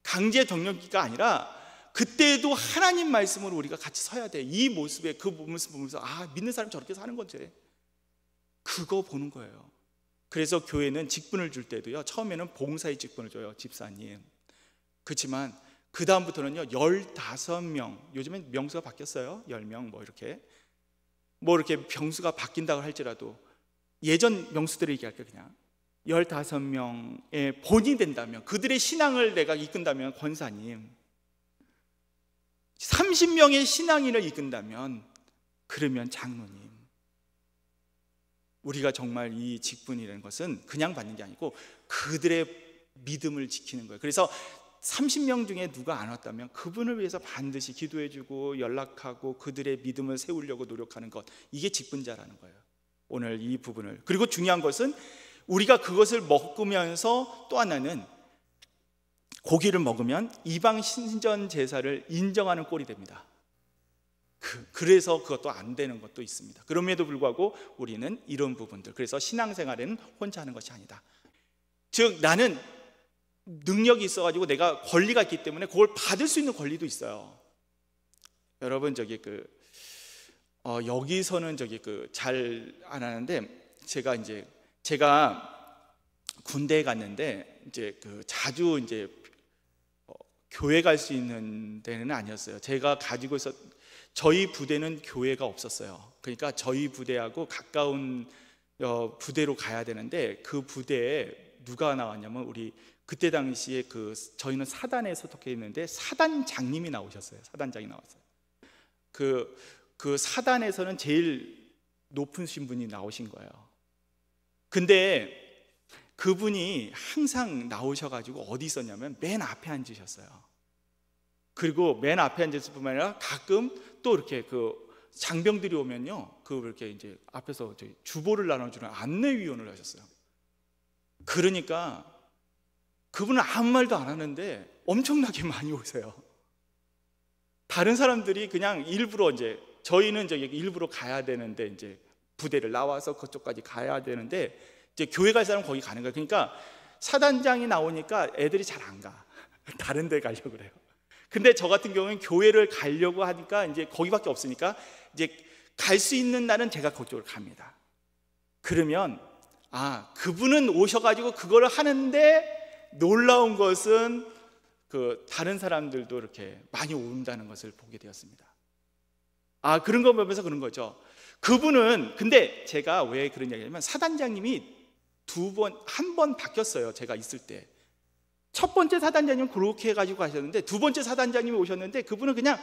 강제 경력기가 아니라, 그때도 하나님 말씀으로 우리가 같이 서야 돼. 이 모습에 그 모습 보면서 믿는 사람이 저렇게 사는 거지, 그거 보는 거예요. 그래서 교회는 직분을 줄 때도요, 처음에는 봉사의 직분을 줘요, 집사님. 그렇지만 그 다음부터는요 15명, 요즘엔 명수가 바뀌었어요. 10명 이렇게 병수가 바뀐다고 할지라도 예전 명수들을 얘기할게요. 그냥 15명의 본이 된다면, 그들의 신앙을 내가 이끈다면 권사님, 30명의 신앙인을 이끈다면 그러면 장로님. 우리가 정말 이 직분이라는 것은 그냥 받는 게 아니고 그들의 믿음을 지키는 거예요. 그래서 30명 중에 누가 안 왔다면 그분을 위해서 반드시 기도해주고 연락하고 그들의 믿음을 세우려고 노력하는 것, 이게 직분자라는 거예요. 오늘 이 부분을. 그리고 중요한 것은 우리가 그것을 먹으면서 또 하나는, 고기를 먹으면 이방 신전 제사를 인정하는 꼴이 됩니다. 그래서 그것도 안 되는 것도 있습니다. 그럼에도 불구하고 우리는 이런 부분들, 그래서 신앙생활에는 혼자 하는 것이 아니다. 즉 나는 능력이 있어가지고 내가 권리가 있기 때문에 그걸 받을 수 있는 권리도 있어요. 여러분 여기서는 잘 안 하는데, 제가 군대에 갔는데 자주 교회 갈 수 있는 데는 아니었어요. 제가 가지고 저희 부대는 교회가 없었어요. 그러니까 저희 부대하고 가까운 부대로 가야 되는데, 그 부대에 누가 나왔냐면 그때 당시에 저희는 사단에 소속해 있는데 사단장님이 나오셨어요. 사단장이 나왔어요. 그 사단에서는 제일 높으신 분이 나오신 거예요. 근데 그분이 항상 나오셔가지고 어디 있었냐면 맨 앞에 앉으셨어요. 그리고 맨 앞에 앉았을 뿐만 아니라 가끔 또 이렇게 장병들이 오면요, 이렇게 앞에서 주보를 나눠주는 안내위원을 하셨어요. 그러니까 그분은 아무 말도 안 하는데 엄청나게 많이 오세요. 다른 사람들이 그냥 일부러 저희는 일부러 가야 되는데 부대를 나와서 그쪽까지 가야 되는데, 이제 교회 갈 사람은 거기 가는 거예요. 그러니까 사단장이 나오니까 애들이 잘 안 가. 다른 데 가려고 그래요. 근데 저 같은 경우는 교회를 가려고 하니까 이제 거기밖에 없으니까 이제 갈 수 있는 날은 제가 그쪽으로 갑니다. 그러면 그분은 오셔가지고 그거를 하는데 놀라운 것은 그 다른 사람들도 이렇게 많이 온다는 것을 보게 되었습니다. 그런 거 보면서 그런 거죠. 그분은, 근데 제가 왜 그런 얘기냐면 사단장님이 한 번 바뀌었어요. 제가 있을 때. 첫 번째 사단장님은 그렇게 해가지고 가셨는데 두 번째 사단장님이 오셨는데 그분은 그냥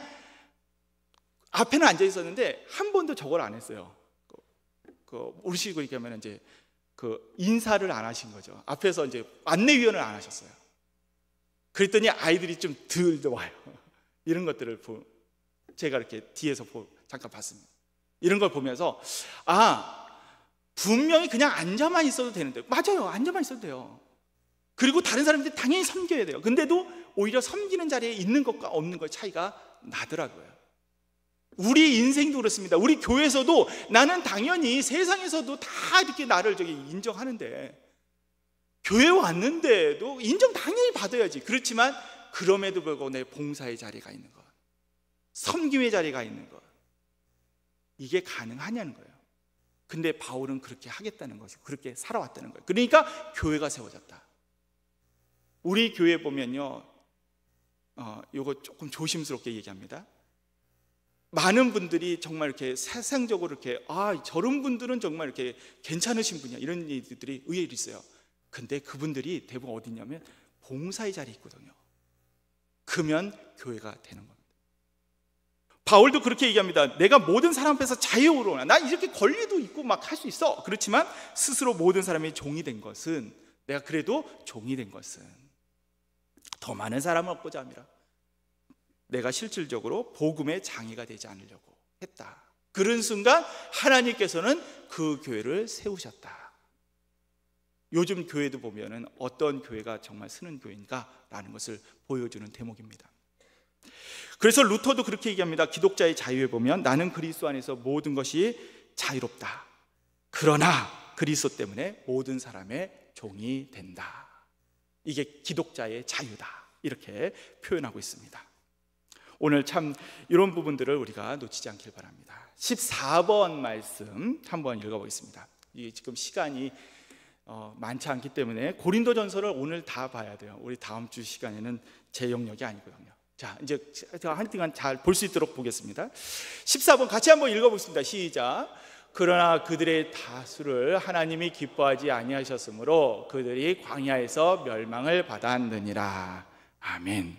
앞에는 앉아 있었는데 한 번도 저걸 안 했어요. 우리식으로 얘기하면 이제 그 인사를 안 하신 거죠. 앞에서 이제 안내위원을 안 하셨어요. 그랬더니 아이들이 좀 덜 와요. 이런 것들을 제가 이렇게 뒤에서 잠깐 봤습니다. 이런 걸 보면서 분명히 그냥 앉아만 있어도 되는데, 맞아요, 앉아만 있어도 돼요. 그리고 다른 사람들이 당연히 섬겨야 돼요. 근데도 오히려 섬기는 자리에 있는 것과 없는 것 차이가 나더라고요. 우리 인생도 그렇습니다. 우리 교회에서도 나는 당연히 세상에서도 다 이렇게 나를 인정하는데, 교회 왔는데도 인정 당연히 받아야지. 그렇지만 그럼에도 불구하고 내 봉사의 자리가 있는 것, 섬김의 자리가 있는 것, 이게 가능하냐는 거예요. 근데 바울은 그렇게 하겠다는 것이고 그렇게 살아왔다는 거예요. 그러니까 교회가 세워졌다. 우리 교회 보면요, 이거 조금 조심스럽게 얘기합니다. 많은 분들이 정말 이렇게 세상적으로 이렇게 저런 분들은 정말 이렇게 괜찮으신 분이야, 이런 얘기들이 의외로 있어요. 근데 그분들이 대부분 어디 있냐면 봉사의 자리에 있거든요. 그러면 교회가 되는 겁니다. 바울도 그렇게 얘기합니다. 내가 모든 사람 앞에서 자유로우나, 나 이렇게 권리도 있고 막 할 수 있어. 그렇지만 스스로 모든 사람이 종이 된 것은, 내가 그래도 종이 된 것은 더 많은 사람을 얻고자 함이라. 내가 실질적으로 복음의 장애가 되지 않으려고 했다. 그런 순간 하나님께서는 그 교회를 세우셨다. 요즘 교회도 보면은 어떤 교회가 정말 쓰는 교회인가라는 것을 보여주는 대목입니다. 그래서 루터도 그렇게 얘기합니다. 기독자의 자유에 보면 나는 그리스도 안에서 모든 것이 자유롭다. 그러나 그리스도 때문에 모든 사람의 종이 된다. 이게 기독자의 자유다. 이렇게 표현하고 있습니다. 오늘 참 이런 부분들을 우리가 놓치지 않길 바랍니다. 14번 말씀 한번 읽어보겠습니다. 이게 지금 시간이 많지 않기 때문에 고린도전서를 오늘 다 봐야 돼요. 우리 다음 주 시간에는 제 영역이 아니거든요. 자, 이제 한동안 잘 볼 수 있도록 보겠습니다. 14번 같이 한번 읽어보겠습니다. 시작. 그러나 그들의 다수를 하나님이 기뻐하지 아니하셨으므로 그들이 광야에서 멸망을 받았느니라. 아멘.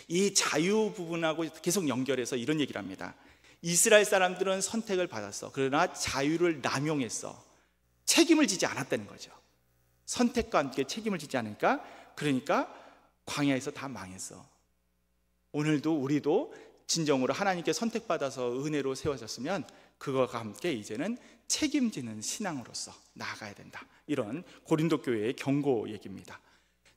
이 자유 부분하고 계속 연결해서 이런 얘기를 합니다. 이스라엘 사람들은 선택을 받았어. 그러나 자유를 남용했어. 책임을 지지 않았다는 거죠. 선택과 함께 책임을 지지 않으니까, 그러니까 광야에서 다 망했어. 오늘도 우리도 진정으로 하나님께 선택받아서 은혜로 세워졌으면 그것과 함께 이제는 책임지는 신앙으로서 나아가야 된다. 이런 고린도 교회의 경고 얘기입니다.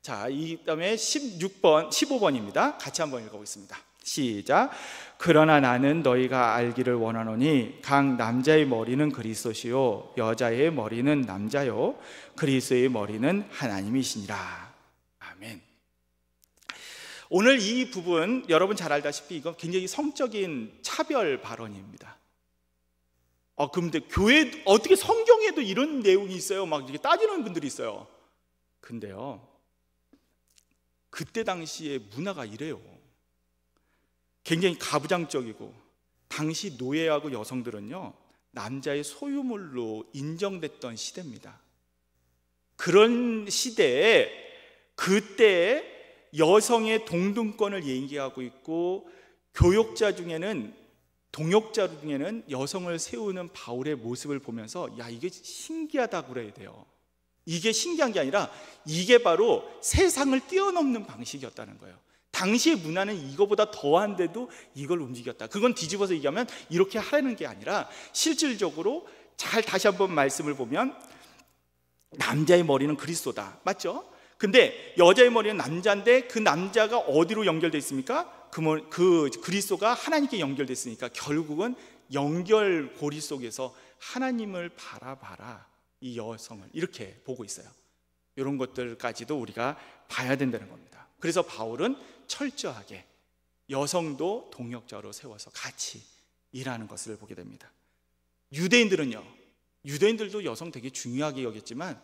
자, 이 다음에 15번입니다. 같이 한번 읽어보겠습니다. 시작. 그러나 나는 너희가 알기를 원하노니 각 남자의 머리는 그리스도시요 여자의 머리는 남자요 그리스도의 머리는 하나님이시니라. 아멘. 오늘 이 부분 여러분 잘 알다시피 이건 굉장히 성적인 차별 발언입니다. 그런데 교회 어떻게 성경에도 이런 내용이 있어요? 막 이렇게 따지는 분들이 있어요. 근데요, 그때 당시의 문화가 이래요. 굉장히 가부장적이고, 당시 노예하고 여성들은요 남자의 소유물로 인정됐던 시대입니다. 그런 시대에 그때 여성의 동등권을 얘기하고 있고, 교역자 중에는, 동역자 중에는 여성을 세우는 바울의 모습을 보면서 야, 이게 신기하다고 그래야 돼요. 이게 신기한 게 아니라 이게 바로 세상을 뛰어넘는 방식이었다는 거예요. 당시의 문화는 이거보다 더한데도 이걸 움직였다. 그건 뒤집어서 얘기하면 이렇게 하라는 게 아니라 실질적으로 잘 다시 한번 말씀을 보면 남자의 머리는 그리스도다. 맞죠? 근데 여자의 머리는 남자인데 그 남자가 어디로 연결되어 있습니까? 그 그리스도가 하나님께 연결되어 있으니까 결국은 연결고리 속에서 하나님을 바라봐라. 이 여성을 이렇게 보고 있어요. 이런 것들까지도 우리가 봐야 된다는 겁니다. 그래서 바울은 철저하게 여성도 동역자로 세워서 같이 일하는 것을 보게 됩니다. 유대인들도 여성 되게 중요하게 여겼지만,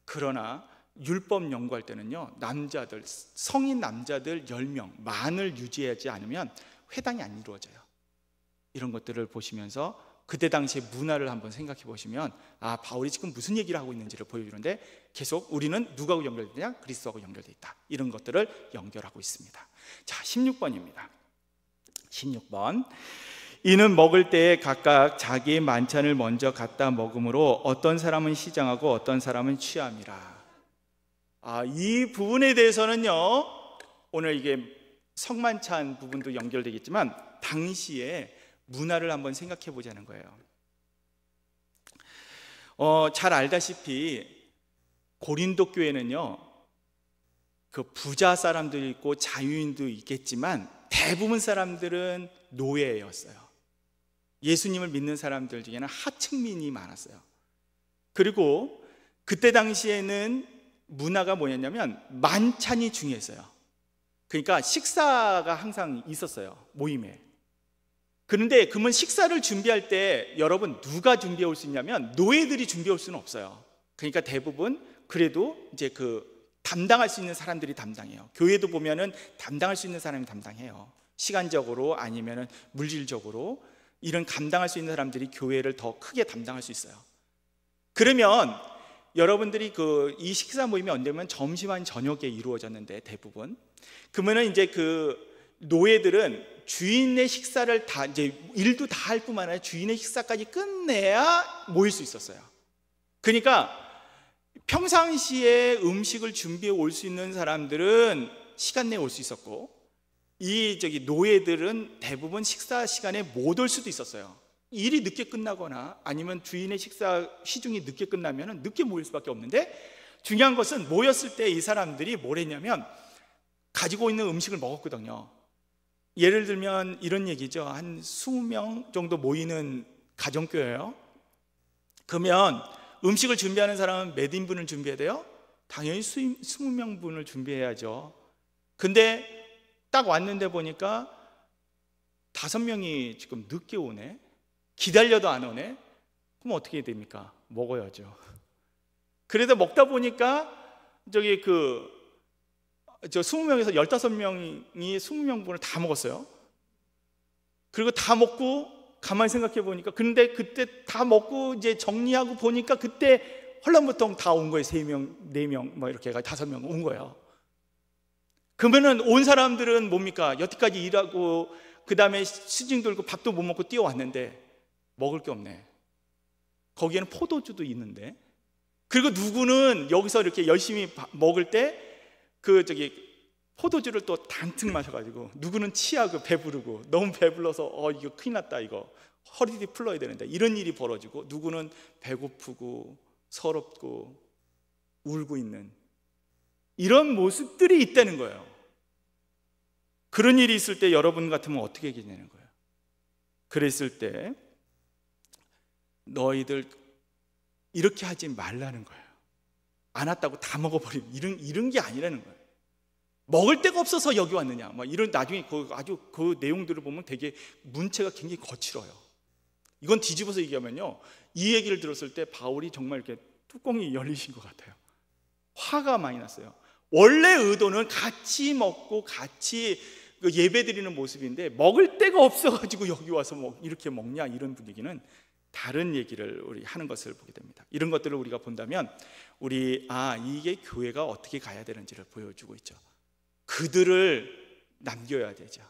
그러나 율법 연구할 때는요, 남자들, 성인 남자들 10명 만을 유지하지 않으면 회당이 안 이루어져요. 이런 것들을 보시면서 그때 당시의 문화를 한번 생각해 보시면, 바울이 지금 무슨 얘기를 하고 있는지를 보여주는데, 계속 우리는 누구하고 연결되냐? 그리스도하고 연결되어 있다. 이런 것들을 연결하고 있습니다. 자, 16번입니다. 16번. 이는 먹을 때에 각각 자기의 만찬을 먼저 갖다 먹음으로 어떤 사람은 시장하고 어떤 사람은 취함이라. 이 부분에 대해서는요, 오늘 이게 성만찬 부분도 연결되겠지만 당시에 문화를 한번 생각해 보자는 거예요. 잘 알다시피 고린도 교회는요, 그 부자 사람도 있고 자유인도 있겠지만 대부분 사람들은 노예였어요. 예수님을 믿는 사람들 중에는 하층민이 많았어요. 그리고 그때 당시에는 문화가 뭐였냐면 만찬이 중요했어요. 그러니까 식사가 항상 있었어요, 모임에. 그런데 그러면 식사를 준비할 때 여러분 누가 준비해 올 수 있냐면 노예들이 준비해 올 수는 없어요. 그러니까 대부분 그래도 이제 담당할 수 있는 사람들이 담당해요. 교회도 보면은 담당할 수 있는 사람이 담당해요. 시간적으로 아니면은 물질적으로 이런 감당할 수 있는 사람들이 교회를 더 크게 담당할 수 있어요. 그러면 여러분들이 이 식사 모임이 언제면 점심한 저녁에 이루어졌는데 대부분 그러면은 이제 노예들은 주인의 식사를 다 이제 일도 다 할 뿐만 아니라 주인의 식사까지 끝내야 모일 수 있었어요. 그러니까 평상시에 음식을 준비해 올 수 있는 사람들은 시간 내에 올 수 있었고, 노예들은 대부분 식사 시간에 못 올 수도 있었어요. 일이 늦게 끝나거나 아니면 주인의 식사 시중이 늦게 끝나면 늦게 모일 수밖에 없는데, 중요한 것은 모였을 때 이 사람들이 뭘 했냐면 가지고 있는 음식을 먹었거든요. 예를 들면 이런 얘기죠. 한 20명 정도 모이는 가정교회예요. 그러면 음식을 준비하는 사람은 몇 인분을 준비해야 돼요? 당연히 20명분을 준비해야죠. 근데 딱 왔는데 보니까 5명이 지금 늦게 오네. 기다려도 안 오네. 그럼 어떻게 됩니까? 먹어야죠. 그래도 먹다 보니까 20명에서 15명이 20명분을 다 먹었어요. 그리고 다 먹고 가만히 생각해 보니까, 근데 그때 다 먹고 이제 정리하고 보니까 그때 헐렁부통 다 온 거예요. 3명, 4명, 뭐 이렇게 해가 5명 온 거예요. 그러면은 온 사람들은 뭡니까? 여태까지 일하고 그 다음에 시중 돌고 밥도 못 먹고 뛰어왔는데 먹을 게 없네. 거기에는 포도주도 있는데, 그리고 누구는 여기서 이렇게 열심히 먹을 때 포도주를 또 단뜩 마셔가지고 누구는 취하고 배부르고, 너무 배불러서 이거 큰일 났다, 이거 허리띠 풀러야 되는데, 이런 일이 벌어지고, 누구는 배고프고 서럽고 울고 있는 이런 모습들이 있다는 거예요. 그런 일이 있을 때 여러분 같으면 어떻게 해결되는 거예요? 그랬을 때 너희들 이렇게 하지 말라는 거예요. 안 왔다고 다 먹어버리는 이런 게 아니라는 거예요. 먹을 데가 없어서 여기 왔느냐, 이런, 나중에 아주 그 내용들을 보면 되게 문체가 굉장히 거칠어요. 이건 뒤집어서 얘기하면요, 이 얘기를 들었을 때 바울이 정말 이렇게 뚜껑이 열리신 것 같아요. 화가 많이 났어요. 원래 의도는 같이 먹고 같이 예배 드리는 모습인데 먹을 데가 없어가지고 여기 와서 이렇게 먹냐, 이런 분위기는 다른 얘기를 우리 하는 것을 보게 됩니다. 이런 것들을 우리가 본다면 이게 교회가 어떻게 가야 되는지를 보여주고 있죠. 그들을 남겨야 되죠.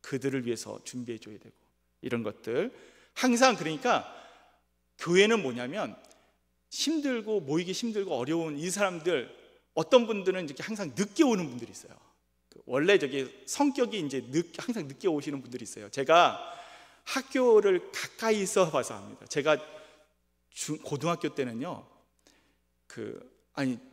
그들을 위해서 준비해 줘야 되고, 이런 것들 항상. 그러니까 교회는 뭐냐면 힘들고 모이기 힘들고 어려운 이 사람들, 어떤 분들은 이렇게 항상 늦게 오는 분들이 있어요. 원래 성격이 이제 항상 늦게 오시는 분들이 있어요. 제가 학교를 가까이서 봐서 합니다. 제가 고등학교 때는요,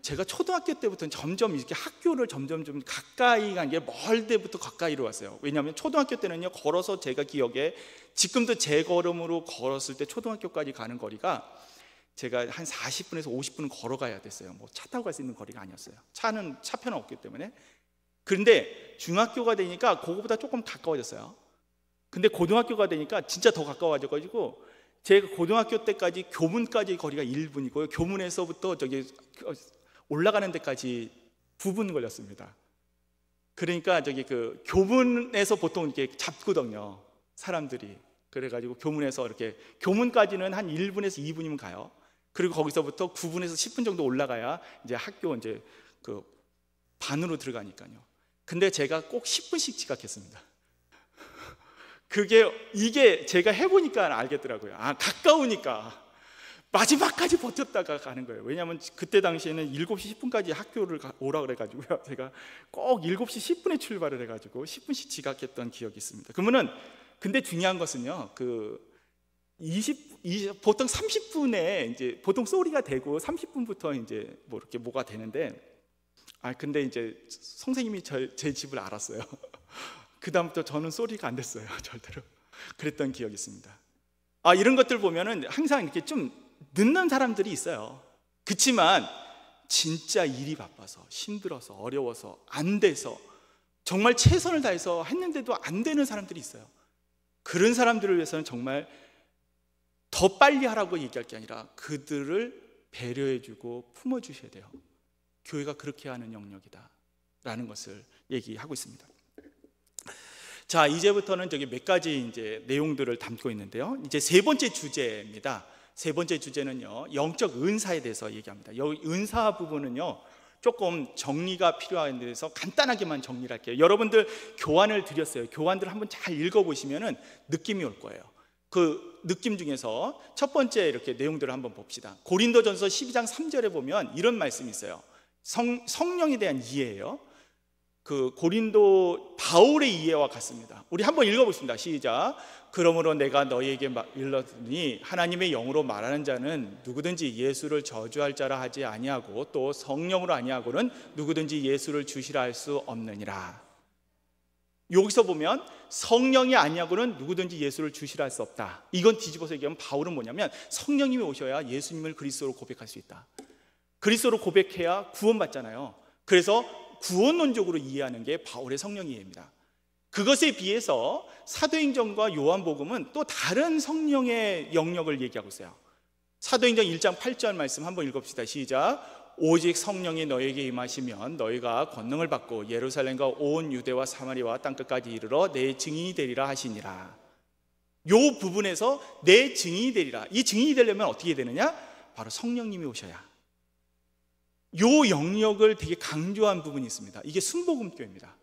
제가 초등학교 때부터는 점점 이렇게 학교를 점점 좀 가까이 간 게 멀 때부터 가까이로 왔어요. 왜냐하면 초등학교 때는요, 걸어서 제가 기억에, 지금도 제 걸음으로 걸었을 때 초등학교까지 가는 거리가 제가 한 40분에서 50분은 걸어가야 됐어요. 뭐 차 타고 갈 수 있는 거리가 아니었어요. 차편은 없기 때문에. 그런데 중학교가 되니까 그거보다 조금 가까워졌어요. 근데 고등학교가 되니까 진짜 더 가까워져가지고 제가 고등학교 때까지 교문까지 거리가 1분이고요. 교문에서부터 저기 올라가는 데까지 9분 걸렸습니다. 그러니까 저기 그 교문에서 보통 이렇게 잡거든요, 사람들이. 그래가지고 교문에서 이렇게 교문까지는 한 1분에서 2분이면 가요. 그리고 거기서부터 9분에서 10분 정도 올라가야 이제 학교 이제 그 반으로 들어가니까요. 근데 제가 꼭 10분씩 지각했습니다. 이게 제가 해보니까 알겠더라고요. 아, 가까우니까 마지막까지 버텼다가 가는 거예요. 왜냐하면 그때 당시에는 7시 10분까지 학교를 오라 그래가지고요, 제가 꼭 7시 10분에 출발을 해가지고 10분씩 지각했던 기억이 있습니다. 그러면은 근데 중요한 것은요, 보통 30분에 이제 보통 소리가 되고 30분부터 이제 뭐 이렇게 뭐가 되는데, 근데 이제 선생님이 제 집을 알았어요. 그 다음부터 저는 소리가 안 됐어요, 절대로. 그랬던 기억이 있습니다. 이런 것들 보면은 항상 이렇게 좀 늦는 사람들이 있어요. 그치만 진짜 일이 바빠서 힘들어서 어려워서 안 돼서 정말 최선을 다해서 했는데도 안 되는 사람들이 있어요. 그런 사람들을 위해서는 정말 더 빨리 하라고 얘기할 게 아니라 그들을 배려해주고 품어주셔야 돼요. 교회가 그렇게 하는 영역이다 라는 것을 얘기하고 있습니다. 자, 이제부터는 저기 몇 가지 이제 내용들을 담고 있는데요, 이제 세 번째 주제입니다. 세 번째 주제는요, 영적 은사에 대해서 얘기합니다. 여기 은사 부분은요 조금 정리가 필요한 데서 간단하게만 정리를 할게요. 여러분들 교환을 드렸어요. 교환들 한번 잘 읽어보시면은 느낌이 올 거예요. 그 느낌 중에서 첫 번째 이렇게 내용들을 한번 봅시다. 고린도전서 12장 3절에 보면 이런 말씀이 있어요. 성령에 대한 이해예요. 그 고린도 바울의 이해와 같습니다. 우리 한번 읽어보겠습니다. 시작. 그러므로 내가 너희에게 일렀으니 하나님의 영으로 말하는 자는 누구든지 예수를 저주할 자라 하지 아니하고 또 성령으로 아니하고는 누구든지 예수를 주시라 할 수 없느니라. 여기서 보면 성령이 아니하고는 누구든지 예수를 주시라 할 수 없다. 이건 뒤집어서 얘기하면 바울은 뭐냐면 성령님이 오셔야 예수님을 그리스도로 고백할 수 있다. 그리스도로 고백해야 구원받잖아요. 그래서 구원론적으로 이해하는 게 바울의 성령 이해입니다. 그것에 비해서 사도행전과 요한복음은 또 다른 성령의 영역을 얘기하고 있어요. 사도행전 1장 8절 말씀 한번 읽읍시다. 시작. 오직 성령이 너에게 임하시면 너희가 권능을 받고 예루살렘과 온 유대와 사마리아와 땅끝까지 이르러 내 증인이 되리라 하시니라. 요 부분에서 내 증인이 되리라. 이 증인이 되려면 어떻게 되느냐? 바로 성령님이 오셔야. 요 영역을 되게 강조한 부분이 있습니다. 이게 순복음교회입니다.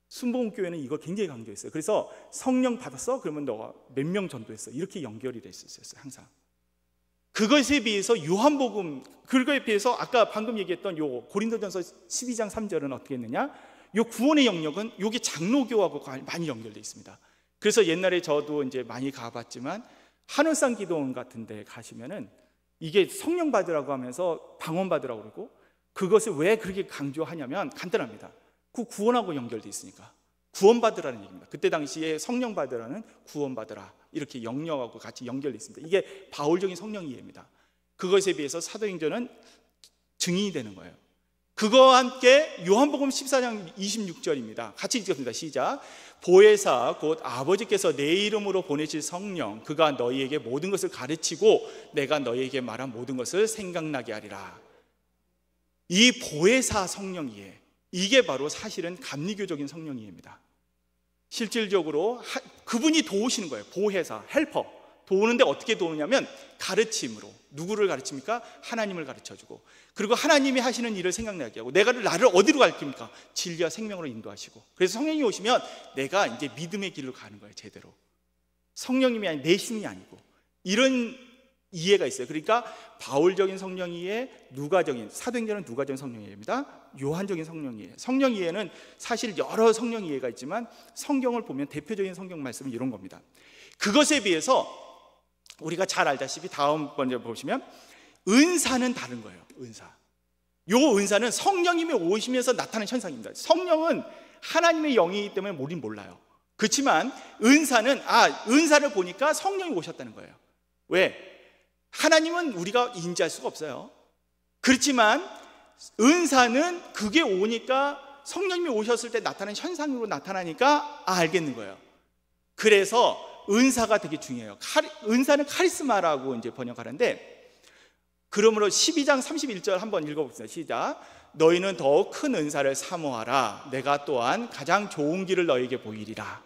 순복음교회는 이거 굉장히 강조했어요. 그래서 성령 받았어? 그러면 너가 몇 명 전도했어? 이렇게 연결이 돼 있었어요, 항상. 그것에 비해서 요한복음, 그거에 비해서 아까 방금 얘기했던 요 고린도전서 12장 3절은 어떻게 했느냐? 요 구원의 영역은 요게 장로교하고 많이 연결돼 있습니다. 그래서 옛날에 저도 이제 많이 가봤지만 하늘산 기도원 같은 데 가시면은 이게 성령 받으라고 하면서 방언 받으라고 그러고, 그것을 왜 그렇게 강조하냐면 간단합니다. 그 구원하고 연결돼 있으니까. 구원 받으라는 얘기입니다. 그때 당시에 성령 받으라는 구원 받으라, 이렇게 영역하고 같이 연결돼 있습니다. 이게 바울적인 성령 이해입니다. 그것에 비해서 사도행전은 증인이 되는 거예요. 그거와 함께 요한복음 14장 26절입니다. 같이 읽겠습니다. 시작. 보혜사 곧 아버지께서 내 이름으로 보내실 성령, 그가 너희에게 모든 것을 가르치고 내가 너희에게 말한 모든 것을 생각나게 하리라. 이 보혜사 성령 이해, 이게 바로 사실은 감리교적인 성령 이해입니다. 실질적으로 그분이 도우시는 거예요. 보혜사, 헬퍼. 도우는데 어떻게 도우냐면 가르침으로. 누구를 가르칩니까? 하나님을 가르쳐주고, 그리고 하나님이 하시는 일을 생각나게 하고, 나를 어디로 가르칩니까? 진리와 생명으로 인도하시고. 그래서 성령이 오시면 내가 이제 믿음의 길로 가는 거예요, 제대로. 성령님이 아닌 내 힘이 아니고, 이런 이해가 있어요. 그러니까 바울적인 성령 이해, 누가적인, 사도행전은 누가적인 성령 이해입니다. 요한적인 성령 이해. 성령 이해는 사실 여러 성령 이해가 있지만 성경을 보면 대표적인 성경 말씀은 이런 겁니다. 그것에 비해서 우리가 잘 알다시피 다음 번째 보시면 은사는 다른 거예요. 요 은사는 성령님이 오시면서 나타나는 현상입니다. 성령은 하나님의 영이기 때문에 우린 몰라요. 그렇지만 은사는 은사를 보니까 성령이 오셨다는 거예요. 왜? 하나님은 우리가 인지할 수가 없어요. 그렇지만 은사는 그게 오니까 성령님이 오셨을 때 나타나는 현상으로 나타나니까 알겠는 거예요. 그래서 은사가 되게 중요해요. 은사는 카리스마라고 이제 번역하는데, 그러므로 12장 31절 한번 읽어봅시다. 시작. 너희는 더욱 큰 은사를 사모하라. 내가 또한 가장 좋은 길을 너희에게 보이리라.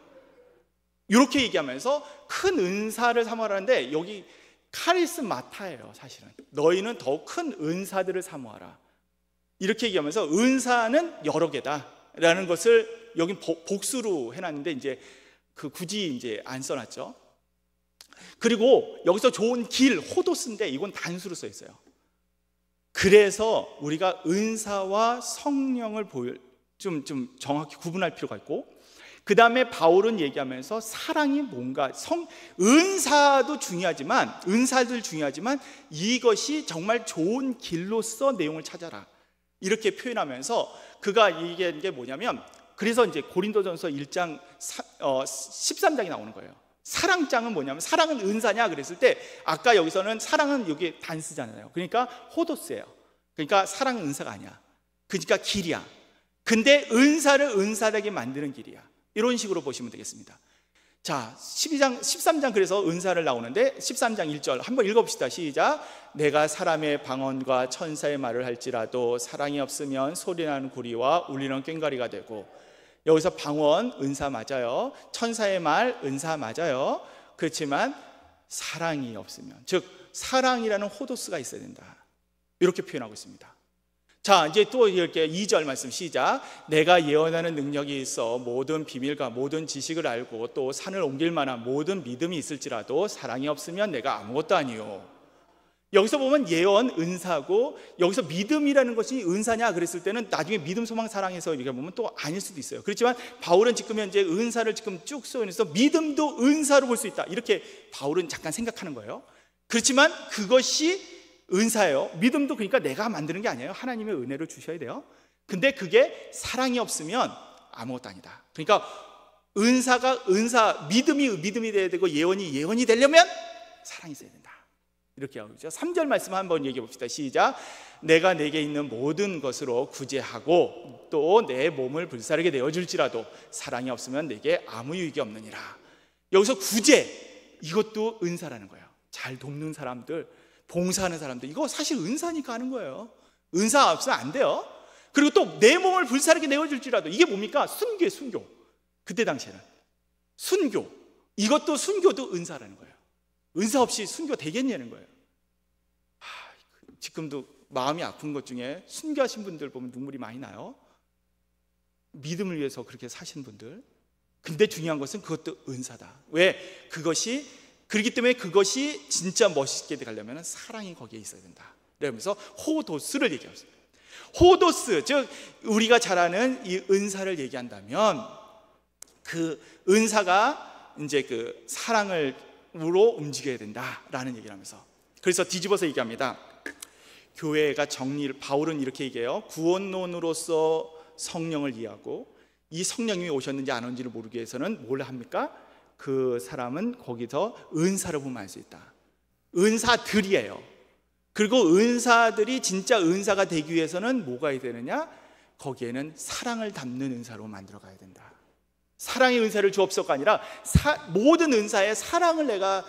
이렇게 얘기하면서 큰 은사를 사모하라는데, 여기 카리스마타예요. 사실은 너희는 더욱 큰 은사들을 사모하라, 이렇게 얘기하면서 은사는 여러 개다라는 것을 여기 복수로 해놨는데, 이제 굳이 이제 안 써놨죠. 그리고 여기서 좋은 길, 호도스인데 이건 단수로 써 있어요. 그래서 우리가 은사와 성령을 좀 정확히 구분할 필요가 있고, 그 다음에 바울은 얘기하면서 사랑이 뭔가, 은사도 중요하지만, 은사들 중요하지만 이것이 정말 좋은 길로서 내용을 찾아라, 이렇게 표현하면서 그가 얘기한 게 뭐냐면, 그래서 이제 고린도전서 1장 13장이 나오는 거예요. 사랑장은 뭐냐면, 사랑은 은사냐 그랬을 때, 아까 여기서는 사랑은 여기 단수잖아요. 그러니까 호도스예요. 그러니까 사랑은 은사가 아니야. 그러니까 길이야. 근데 은사를 은사되게 만드는 길이야. 이런 식으로 보시면 되겠습니다. 자, 13장 그래서 은사를 나오는데 13장 1절 한번 읽어봅시다. 시작. 내가 사람의 방언과 천사의 말을 할지라도 사랑이 없으면 소리나는 구리와 울리는 꽹과리가 되고, 여기서 방언 은사 맞아요. 천사의 말 은사 맞아요. 그렇지만 사랑이 없으면, 즉 사랑이라는 호도스가 있어야 된다, 이렇게 표현하고 있습니다. 자, 이제 또 이렇게 2절 말씀 시작. 내가 예언하는 능력이 있어 모든 비밀과 모든 지식을 알고 또 산을 옮길 만한 모든 믿음이 있을지라도 사랑이 없으면 내가 아무것도 아니요. 여기서 보면 예언 은사고, 여기서 믿음이라는 것이 은사냐 그랬을 때는 나중에 믿음, 소망, 사랑에서 이렇게 보면 또 아닐 수도 있어요. 그렇지만 바울은 지금 현재 은사를 지금 쭉 써내서 믿음도 은사로 볼 수 있다, 이렇게 바울은 잠깐 생각하는 거예요. 그렇지만 그것이 은사예요. 믿음도 그러니까 내가 만드는 게 아니에요. 하나님의 은혜를 주셔야 돼요. 근데 그게 사랑이 없으면 아무것도 아니다. 그러니까 은사가 믿음이 돼야 되고, 예언이 되려면 사랑이 있어야 된다, 이렇게 하고 있죠. 3절 말씀 한번 얘기해 봅시다. 시작. 내가 내게 있는 모든 것으로 구제하고 또 내 몸을 불사르게 내어줄지라도 사랑이 없으면 내게 아무 유익이 없느니라. 여기서 구제, 이것도 은사라는 거예요. 잘 돕는 사람들, 봉사하는 사람들, 이거 사실 은사니까 하는 거예요. 은사 없으면 안 돼요. 그리고 또 내 몸을 불사르게 내어줄지라도, 이게 뭡니까? 순교예요. 순교. 그때 당시에는 순교, 이것도 순교도 은사라는 거예요. 은사 없이 순교 되겠냐는 거예요. 지금도 마음이 아픈 것 중에 순교하신 분들 보면 눈물이 많이 나요. 믿음을 위해서 그렇게 사신 분들. 근데 중요한 것은 그것도 은사다. 왜? 그렇기 때문에 그것이 진짜 멋있게 되려면 사랑이 거기에 있어야 된다. 그러면서 호도스를 얘기합니다. 호도스, 즉 우리가 잘 아는 이 은사를 얘기한다면, 그 은사가 이제 그 사랑으로 움직여야 된다라는 얘기를 하면서, 그래서 뒤집어서 얘기합니다. 교회가 정리를, 바울은 이렇게 얘기해요. 구원론으로서 성령을 이해하고, 이 성령님이 오셨는지 안 오는지를 모르기 위해서는 뭘 합니까? 그 사람은 거기서 은사를 보면 알 수 있다. 은사들이에요. 그리고 은사들이 진짜 은사가 되기 위해서는 뭐가 해야 되느냐? 거기에는 사랑을 담는 은사로 만들어 가야 된다. 사랑의 은사를 주옵소서가 아니라 모든 은사에 사랑을 내가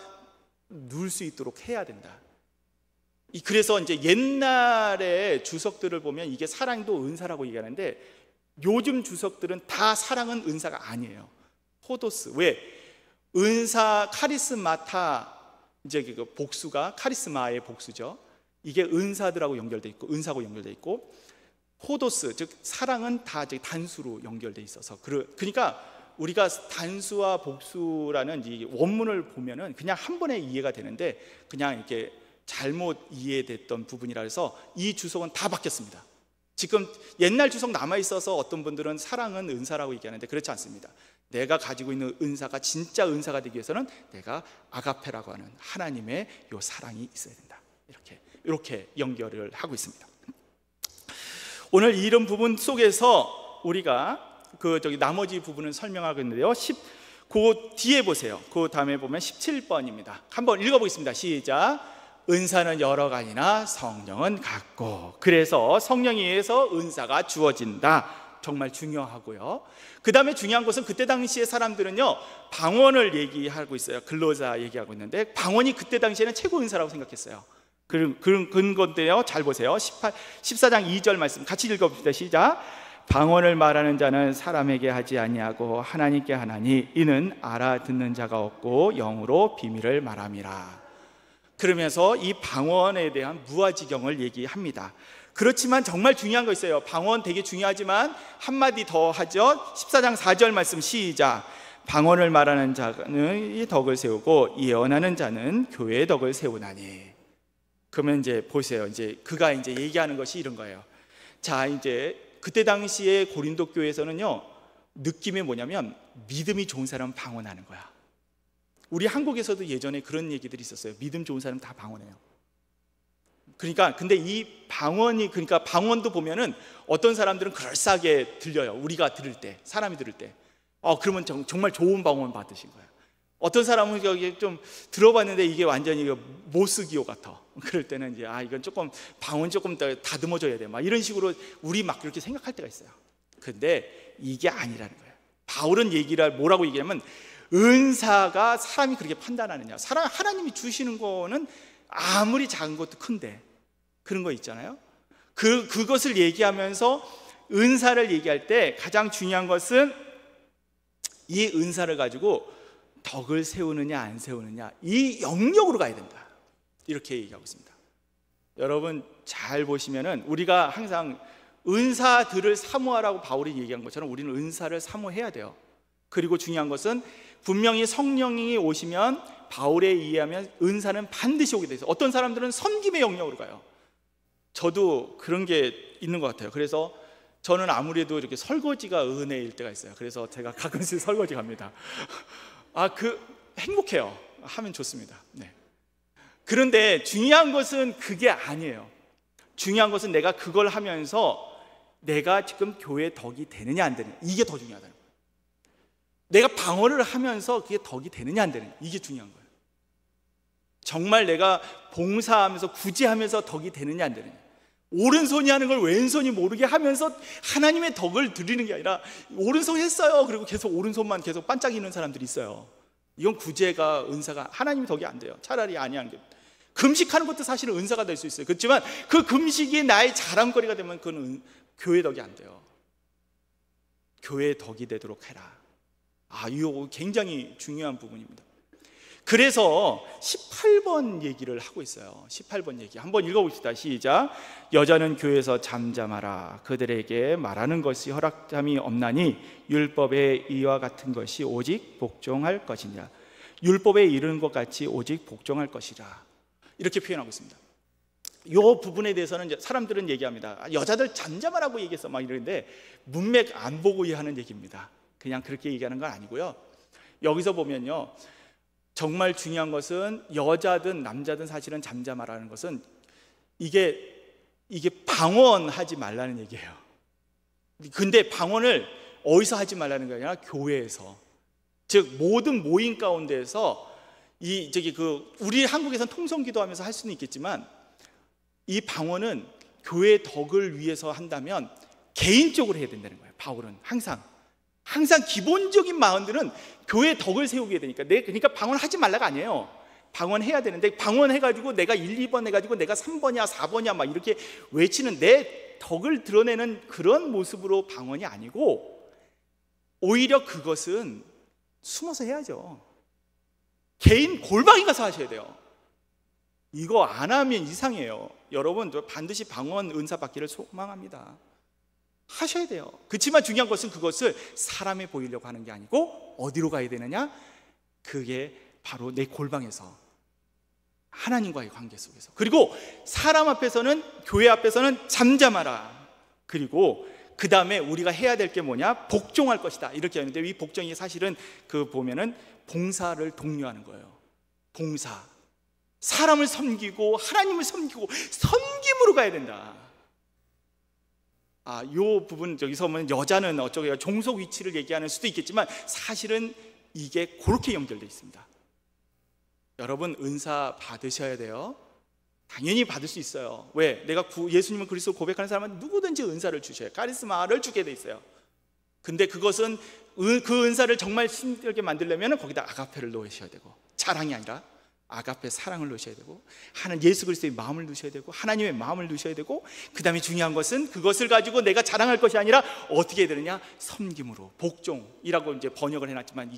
누릴 수 있도록 해야 된다. 그래서 이제 옛날의 주석들을 보면 이게 사랑도 은사라고 얘기하는데, 요즘 주석들은 다 사랑은 은사가 아니에요. 호도스. 왜? 은사, 카리스마타, 이제 그 복수가 카리스마의 복수죠. 이게 은사들하고 연결돼 있고, 은사하고 연결돼 있고, 호도스, 즉 사랑은 다 단수로 연결돼 있어서, 그러니까 우리가 단수와 복수라는 이 원문을 보면은 그냥 한 번에 이해가 되는데, 그냥 이렇게 잘못 이해됐던 부분이라 해서 이 주석은 다 바뀌었습니다. 지금 옛날 주석 남아 있어서 어떤 분들은 사랑은 은사라고 얘기하는데 그렇지 않습니다. 내가 가지고 있는 은사가 진짜 은사가 되기 위해서는 내가 아가페라고 하는 하나님의 요 사랑이 있어야 된다. 이렇게 연결을 하고 있습니다. 오늘 이런 부분 속에서 우리가 나머지 부분을 설명하겠는데요. 그 뒤에 보세요. 그 다음에 보면 17번입니다. 한번 읽어보겠습니다. 시작. 은사는 여러 가지나 성령은 같고, 그래서 성령에 의해서 은사가 주어진다. 정말 중요하고요. 그 다음에 중요한 것은 그때 당시에 사람들은요, 방언을 얘기하고 있어요. 근로자 얘기하고 있는데, 방언이 그때 당시에는 최고 은사라고 생각했어요. 그런 근건데요, 잘 보세요. 14장 2절 말씀 같이 읽어봅시다. 시작. 방언을 말하는 자는 사람에게 하지 아니하고 하나님께 하나니 이는 알아듣는 자가 없고 영으로 비밀을 말함이라. 그러면서 이 방언에 대한 무아지경을 얘기합니다. 그렇지만 정말 중요한 거 있어요. 방언 되게 중요하지만 한마디 더 하죠. 14장 4절 말씀 시작. 방언을 말하는 자는 이 덕을 세우고 예언하는 자는 교회의 덕을 세우나니. 그러면 이제 보세요. 이제 그가 이제 얘기하는 것이 이런 거예요. 자, 이제 그때 당시에 고린도 교회에서는요, 느낌이 뭐냐면 믿음이 좋은 사람은 방언하는 거야. 우리 한국에서도 예전에 그런 얘기들이 있었어요. 믿음 좋은 사람 다 방언해요. 그러니까 근데 이 방언이, 그러니까 방언도 보면은 어떤 사람들은 그럴싸하게 들려요. 우리가 들을 때, 사람이 들을 때, 그러면 정말 좋은 방언 받으신 거예요. 어떤 사람은 여기 좀 들어봤는데 이게 완전히 모스기호 같아. 그럴 때는 이제 이건 조금 방언 조금 더 다듬어줘야 돼. 막 이런 식으로 우리 막 그렇게 생각할 때가 있어요. 근데 이게 아니라는 거예요. 바울은 뭐라고 얘기하면 은사가 사람이 그렇게 판단하느냐. 하나님이 주시는 거는 아무리 작은 것도 큰데 그런 거 있잖아요. 그것을 얘기하면서 은사를 얘기할 때 가장 중요한 것은 이 은사를 가지고 덕을 세우느냐 안 세우느냐, 이 영역으로 가야 된다. 이렇게 얘기하고 있습니다. 여러분 잘 보시면은 우리가 항상 은사들을 사모하라고 바울이 얘기한 것처럼 우리는 은사를 사모해야 돼요. 그리고 중요한 것은 분명히 성령이 오시면 바울에 의하면 은사는 반드시 오게 돼 있어요. 어떤 사람들은 섬김의 영역으로 가요. 저도 그런 게 있는 것 같아요. 그래서 저는 아무래도 이렇게 설거지가 은혜일 때가 있어요. 그래서 제가 가끔씩 설거지 갑니다. 행복해요. 하면 좋습니다. 네. 그런데 중요한 것은 그게 아니에요. 중요한 것은 내가 그걸 하면서 내가 지금 교회의 덕이 되느냐 안 되느냐, 이게 더 중요하다는 거예요. 내가 방언을 하면서 그게 덕이 되느냐 안 되느냐, 이게 중요한 거예요. 정말 내가 봉사하면서 구제하면서 덕이 되느냐 안 되느냐, 오른손이 하는 걸 왼손이 모르게 하면서 하나님의 덕을 드리는 게 아니라 오른손 했어요 그리고 계속 오른손만 계속 반짝이는 사람들이 있어요. 이건 구제가, 은사가 하나님의 덕이 안 돼요. 차라리 아니하는 게. 금식하는 것도 사실은 은사가 될 수 있어요. 그렇지만 그 금식이 나의 자랑거리가 되면 그건 교회 덕이 안 돼요. 교회의 덕이 되도록 해라. 이거 굉장히 중요한 부분입니다. 그래서 18번 얘기를 하고 있어요. 18번 얘기 한번 읽어봅시다. 시작. 여자는 교회에서 잠잠하라. 그들에게 말하는 것이 허락함이 없나니 율법에 이와 같은 것이 오직 복종할 것이냐. 율법에 이르는 것 같이 오직 복종할 것이라. 이렇게 표현하고 있습니다. 이 부분에 대해서는 이제 사람들은 얘기합니다. 여자들 잠잠하라고 얘기했어 막 이러는데 문맥 안 보고 하는 얘기입니다. 그냥 그렇게 얘기하는 건 아니고요. 여기서 보면요, 정말 중요한 것은 여자든 남자든 사실은 잠잠하라는 것은 이게 방언하지 말라는 얘기예요. 근데 방언을 어디서 하지 말라는 게 아니라 교회에서, 즉 모든 모임 가운데에서 우리 한국에서는 통성기도하면서 할 수는 있겠지만 이 방언은 교회의 덕을 위해서 한다면 개인적으로 해야 된다는 거예요. 바울은 항상 기본적인 마음들은 교회의 덕을 세우게 되니까. 그러니까 방언하지 말라가 아니에요. 방언해야 되는데 방언해가지고 내가 1, 2번 해가지고 내가 3번이야 4번이야 막 이렇게 외치는 내 덕을 드러내는 그런 모습으로 방언이 아니고, 오히려 그것은 숨어서 해야죠. 개인 골방에 가서 하셔야 돼요. 이거 안 하면 이상해요. 여러분 반드시 방언 은사 받기를 소망합니다. 하셔야 돼요. 그렇지만 중요한 것은 그것을 사람에 보이려고 하는 게 아니고 어디로 가야 되느냐? 그게 바로 내 골방에서 하나님과의 관계 속에서. 그리고 사람 앞에서는, 교회 앞에서는 잠잠하라. 그리고 그 다음에 우리가 해야 될 게 뭐냐? 복종할 것이다. 이렇게 하는데 이 복종이 사실은 보면은 봉사를 독려하는 거예요. 봉사. 사람을 섬기고 하나님을 섬기고 섬김으로 가야 된다. 요 부분 여기서 보면 여자는 어쩌고 종속 위치를 얘기하는 수도 있겠지만 사실은 이게 그렇게 연결되어 있습니다. 여러분 은사 받으셔야 돼요. 당연히 받을 수 있어요. 왜? 내가 예수님은 그리스도 고백하는 사람은 누구든지 은사를 주셔요. 카리스마를 주게 돼 있어요. 근데 그것은 그 은사를 정말 힘들게 만들려면 거기다 아가페를 넣으셔야 되고, 자랑이 아니라 아가페 사랑을 넣으셔야 되고, 예수 그리스도의 마음을 넣으셔야 되고, 하나님의 마음을 넣으셔야 되고, 그 다음에 중요한 것은 그것을 가지고 내가 자랑할 것이 아니라 어떻게 해야 되느냐? 섬김으로, 복종이라고 이제 번역을 해놨지만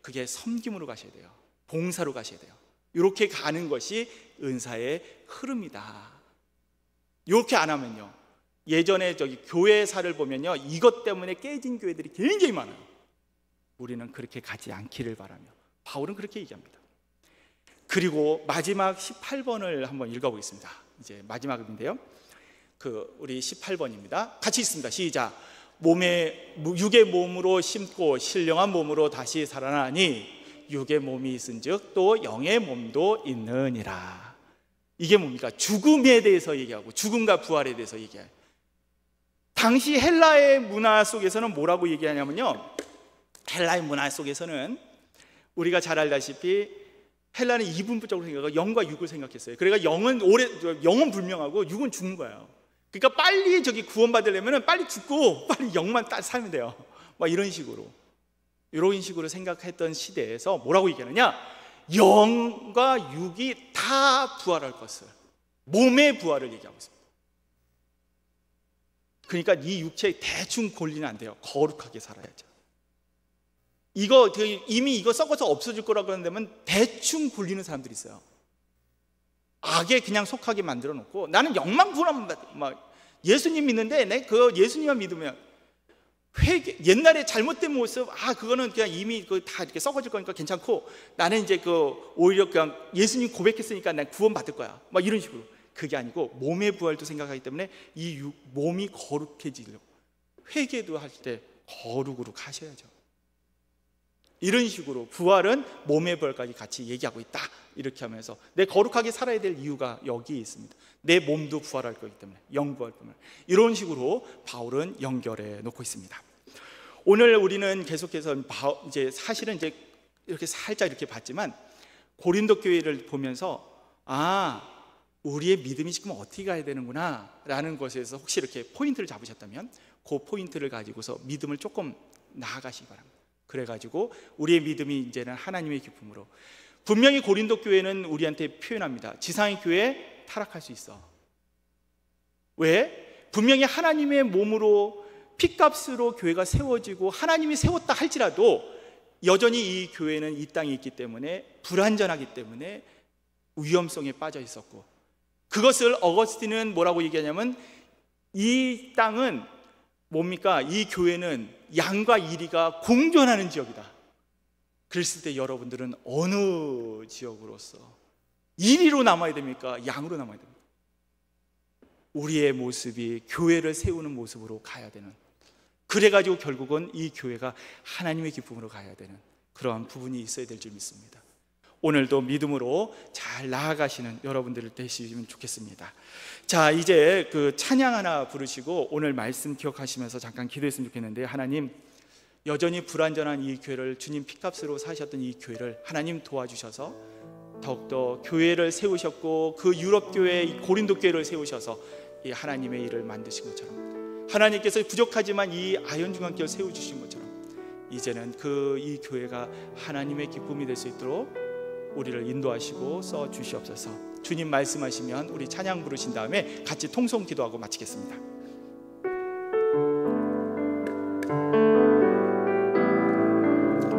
그게 섬김으로 가셔야 돼요. 봉사로 가셔야 돼요. 이렇게 가는 것이 은사의 흐름이다. 이렇게 안 하면요, 예전에 교회사를 보면요, 이것 때문에 깨진 교회들이 굉장히 많아요. 우리는 그렇게 가지 않기를 바라며 바울은 그렇게 얘기합니다. 그리고 마지막 18번을 한번 읽어보겠습니다. 이제 마지막인데요, 우리 18번입니다. 같이 읽습니다. 시작. 육의 몸으로 심고 신령한 몸으로 다시 살아나니 육의 몸이 있은즉 또 영의 몸도 있느니라. 이게 뭡니까? 죽음에 대해서 얘기하고 죽음과 부활에 대해서 얘기해요. 당시 헬라의 문화 속에서는 뭐라고 얘기하냐면요, 헬라의 문화 속에서는 우리가 잘 알다시피 헬라는 이분법적으로 생각하고 영과 육을 생각했어요. 그러니까 영은 불명하고 육은 죽는 거예요. 그러니까 빨리 구원받으려면 빨리 죽고 빨리 영만 딱 살면 돼요. 막 이런 식으로 생각했던 시대에서 뭐라고 얘기하느냐, 영과 육이 다 부활할 것을, 몸의 부활을 얘기하고 있습니다. 그러니까 이 육체에 대충 권리는 안 돼요. 거룩하게 살아야죠. 이미 이거 썩어서 없어질 거라고 하는데면 대충 굴리는 사람들이 있어요. 악에 그냥 속하게 만들어 놓고, 나는 영만 구원하면 막 예수님 믿는데 내 그 예수님만 믿으면 옛날에 잘못된 모습, 그거는 그냥 이미 다 이렇게 썩어질 거니까 괜찮고, 나는 이제 오히려 그냥 예수님 고백했으니까 난 구원 받을 거야, 막 이런 식으로. 그게 아니고 몸의 부활도 생각하기 때문에 이 몸이 거룩해지려고 회개도 할 때 거룩으로 가셔야죠. 이런 식으로 부활은 몸의 부활까지 같이 얘기하고 있다, 이렇게 하면서 내 거룩하게 살아야 될 이유가 여기에 있습니다. 내 몸도 부활할 거기 때문에, 영부활 때문에. 이런 식으로 바울은 연결해 놓고 있습니다. 오늘 우리는 계속해서 이제 사실은 이제 이렇게 살짝 이렇게 봤지만, 고린도 교회를 보면서 우리의 믿음이 지금 어떻게 가야 되는구나 라는 것에서 혹시 이렇게 포인트를 잡으셨다면 그 포인트를 가지고서 믿음을 조금 나아가시기 바랍니다. 그래가지고 우리의 믿음이 이제는 하나님의 기쁨으로, 분명히 고린도 교회는 우리한테 표현합니다. 지상의 교회 타락할 수 있어. 왜? 분명히 하나님의 몸으로 핏값으로 교회가 세워지고 하나님이 세웠다 할지라도 여전히 이 교회는 이 땅에 있기 때문에, 불완전하기 때문에 위험성에 빠져 있었고, 그것을 어거스틴은 뭐라고 얘기하냐면, 이 땅은 뭡니까? 이 교회는 양과 이리가 공존하는 지역이다. 그랬을 때 여러분들은 어느 지역으로서 이리로 남아야 됩니까? 양으로 남아야 됩니까? 우리의 모습이 교회를 세우는 모습으로 가야 되는, 그래가지고 결국은 이 교회가 하나님의 기쁨으로 가야 되는 그러한 부분이 있어야 될 줄 믿습니다. 오늘도 믿음으로 잘 나아가시는 여러분들을 되시면 좋겠습니다. 자, 이제 찬양 하나 부르시고 오늘 말씀 기억하시면서 잠깐 기도했으면 좋겠는데, 하나님, 여전히 불완전한 이 교회를, 주님 핏값으로 사셨던 이 교회를 하나님 도와주셔서 더욱더 교회를 세우셨고, 그 유럽 교회, 이 고린도 교회를 세우셔서 이 하나님의 일을 만드신 것처럼, 하나님께서 부족하지만 이 아현중앙교회를 세워주신 것처럼 이제는 이 교회가 하나님의 기쁨이 될 수 있도록 우리를 인도하시고 써 주시옵소서. 주님 말씀하시면 우리 찬양 부르신 다음에 같이 통성 기도하고 마치겠습니다.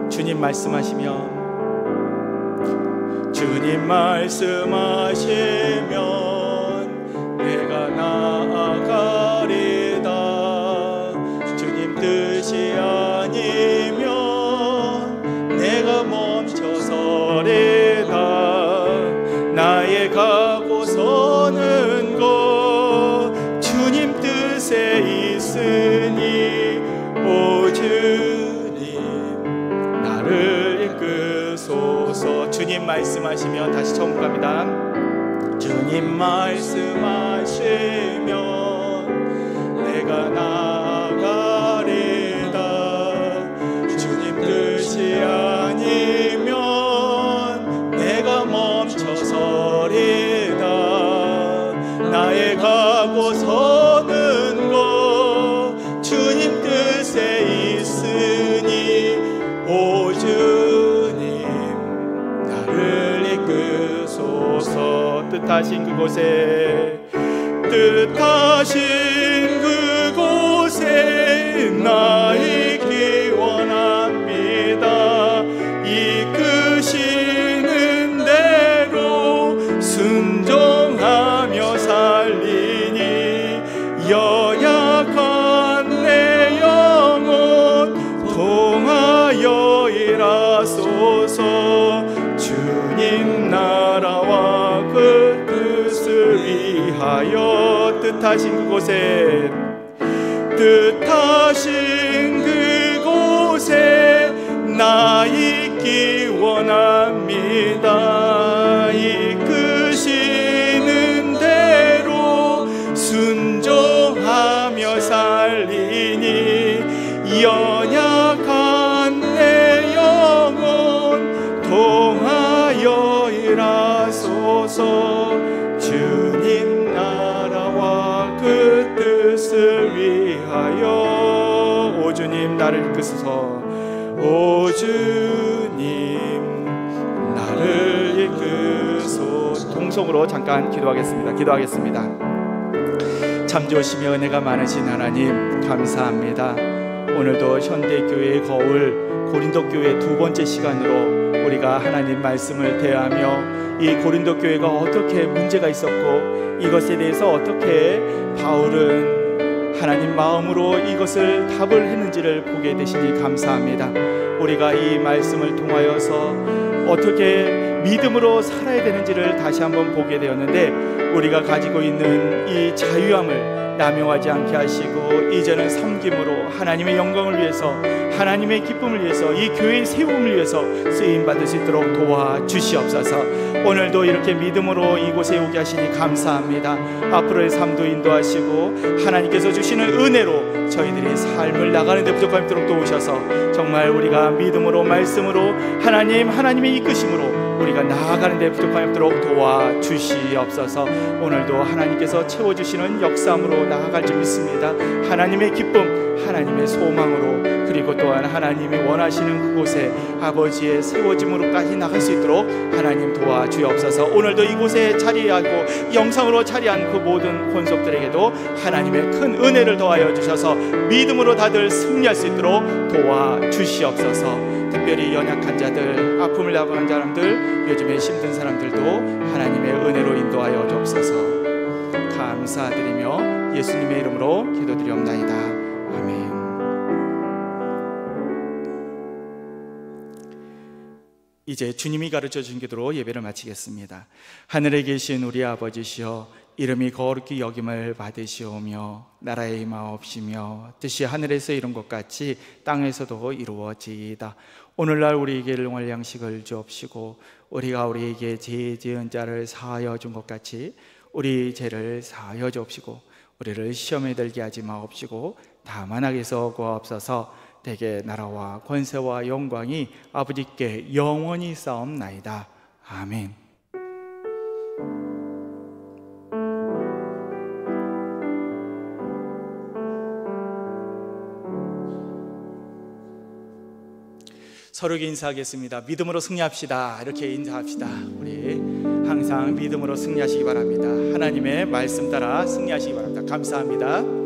주님 말씀하시면, 주님 말씀하시면 내가 나아가리다. 주님 뜻이 아니면 내가 멈춰서리다. 나의 가고 서는 것 주님 뜻에 있으니, 오 주님 나를 이끄소서. 주님 말씀하시면, 다시 처음으로 갑니다. 주님 말씀하시면 내가 나아가리다. 주님 뜻이 아니면 내가 멈춰서리다. 뜻하신 그곳에 뜻하신 그곳에 나 있기 원합니다. 이끄시는 대로 순종하며 살리니 연약한 내 영혼 통하여 일하소서. 주님 나라와 그 뜻을 위하여 뜻하신 그곳에 뜻하신 그곳에 나 있기 원합니다. 이끄시는 대로 순종하며 살리니 연약한 내 영혼 통하여 일하소서. 주님 나라와 그 뜻을 위하여 오 주님 나를 이끄소서. 오 주님 나를 이끄소서. 동성으로 잠깐 기도하겠습니다. 참 좋으시며 은혜가 많으신 하나님 감사합니다. 오늘도 현대교회의 거울 고린도 교회 두 번째 시간으로 우리가 하나님 말씀을 대하며 이 고린도 교회가 어떻게 문제가 있었고 이것에 대해서 어떻게 바울은 하나님 마음으로 이것을 답을 했는지를 보게 되시니 감사합니다. 우리가 이 말씀을 통하여서 어떻게 믿음으로 살아야 되는지를 다시 한번 보게 되었는데 우리가 가지고 있는 이 자유함을 남용하지 않게 하시고 이제는 섬김으로 하나님의 영광을 위해서 하나님의 기쁨을 위해서 이 교회의 세움을 위해서 쓰임받을 수 있도록 도와주시옵소서. 오늘도 이렇게 믿음으로 이곳에 오게 하시니 감사합니다. 앞으로의 삶도 인도하시고 하나님께서 주시는 은혜로 저희들이 삶을 나가는 데 부족함이 있도록 도우셔서 정말 우리가 믿음으로 말씀으로 하나님의 이끄심으로 우리가 나아가는 데 부족함이 없도록 도와주시옵소서. 오늘도 하나님께서 채워주시는 역사함으로 나아갈 줄 믿습니다. 하나님의 기쁨 하나님의 소망으로 그리고 또한 하나님이 원하시는 그곳에 아버지의 세워짐으로까지 나갈 수 있도록 하나님 도와주옵소서. 오늘도 이곳에 자리하고 영상으로 자리한 그 모든 권속들에게도 하나님의 큰 은혜를 더하여 주셔서 믿음으로 다들 승리할 수 있도록 도와주시옵소서. 특별히 연약한 자들, 아픔을 당하는 사람들, 요즘에 힘든 사람들도 하나님의 은혜로 인도하여 주옵소서. 감사드리며 예수님의 이름으로 기도드리옵나이다. 아멘. 이제 주님이 가르쳐 주신 기도로 예배를 마치겠습니다. 하늘에 계신 우리 아버지시여, 이름이 거룩히 여김을 받으시오며 나라의 임하옵시며 뜻이 하늘에서 이룬 것 같이 땅에서도 이루어지이다. 오늘날 우리에게 일용할 양식을 주옵시고 우리가 우리에게 죄 지은 자를 사하여 준 것 같이 우리 죄를 사하여 주옵시고 우리를 시험에 들게 하지 마옵시고 다만 악에서 구하옵소서. 대개 나라와 권세와 영광이 아버지께 영원히 싸움나이다. 아멘. 서로에게 인사하겠습니다. 믿음으로 승리합시다. 이렇게 인사합시다. 우리 항상 믿음으로 승리하시기 바랍니다. 하나님의 말씀 따라 승리하시기 바랍니다. 감사합니다.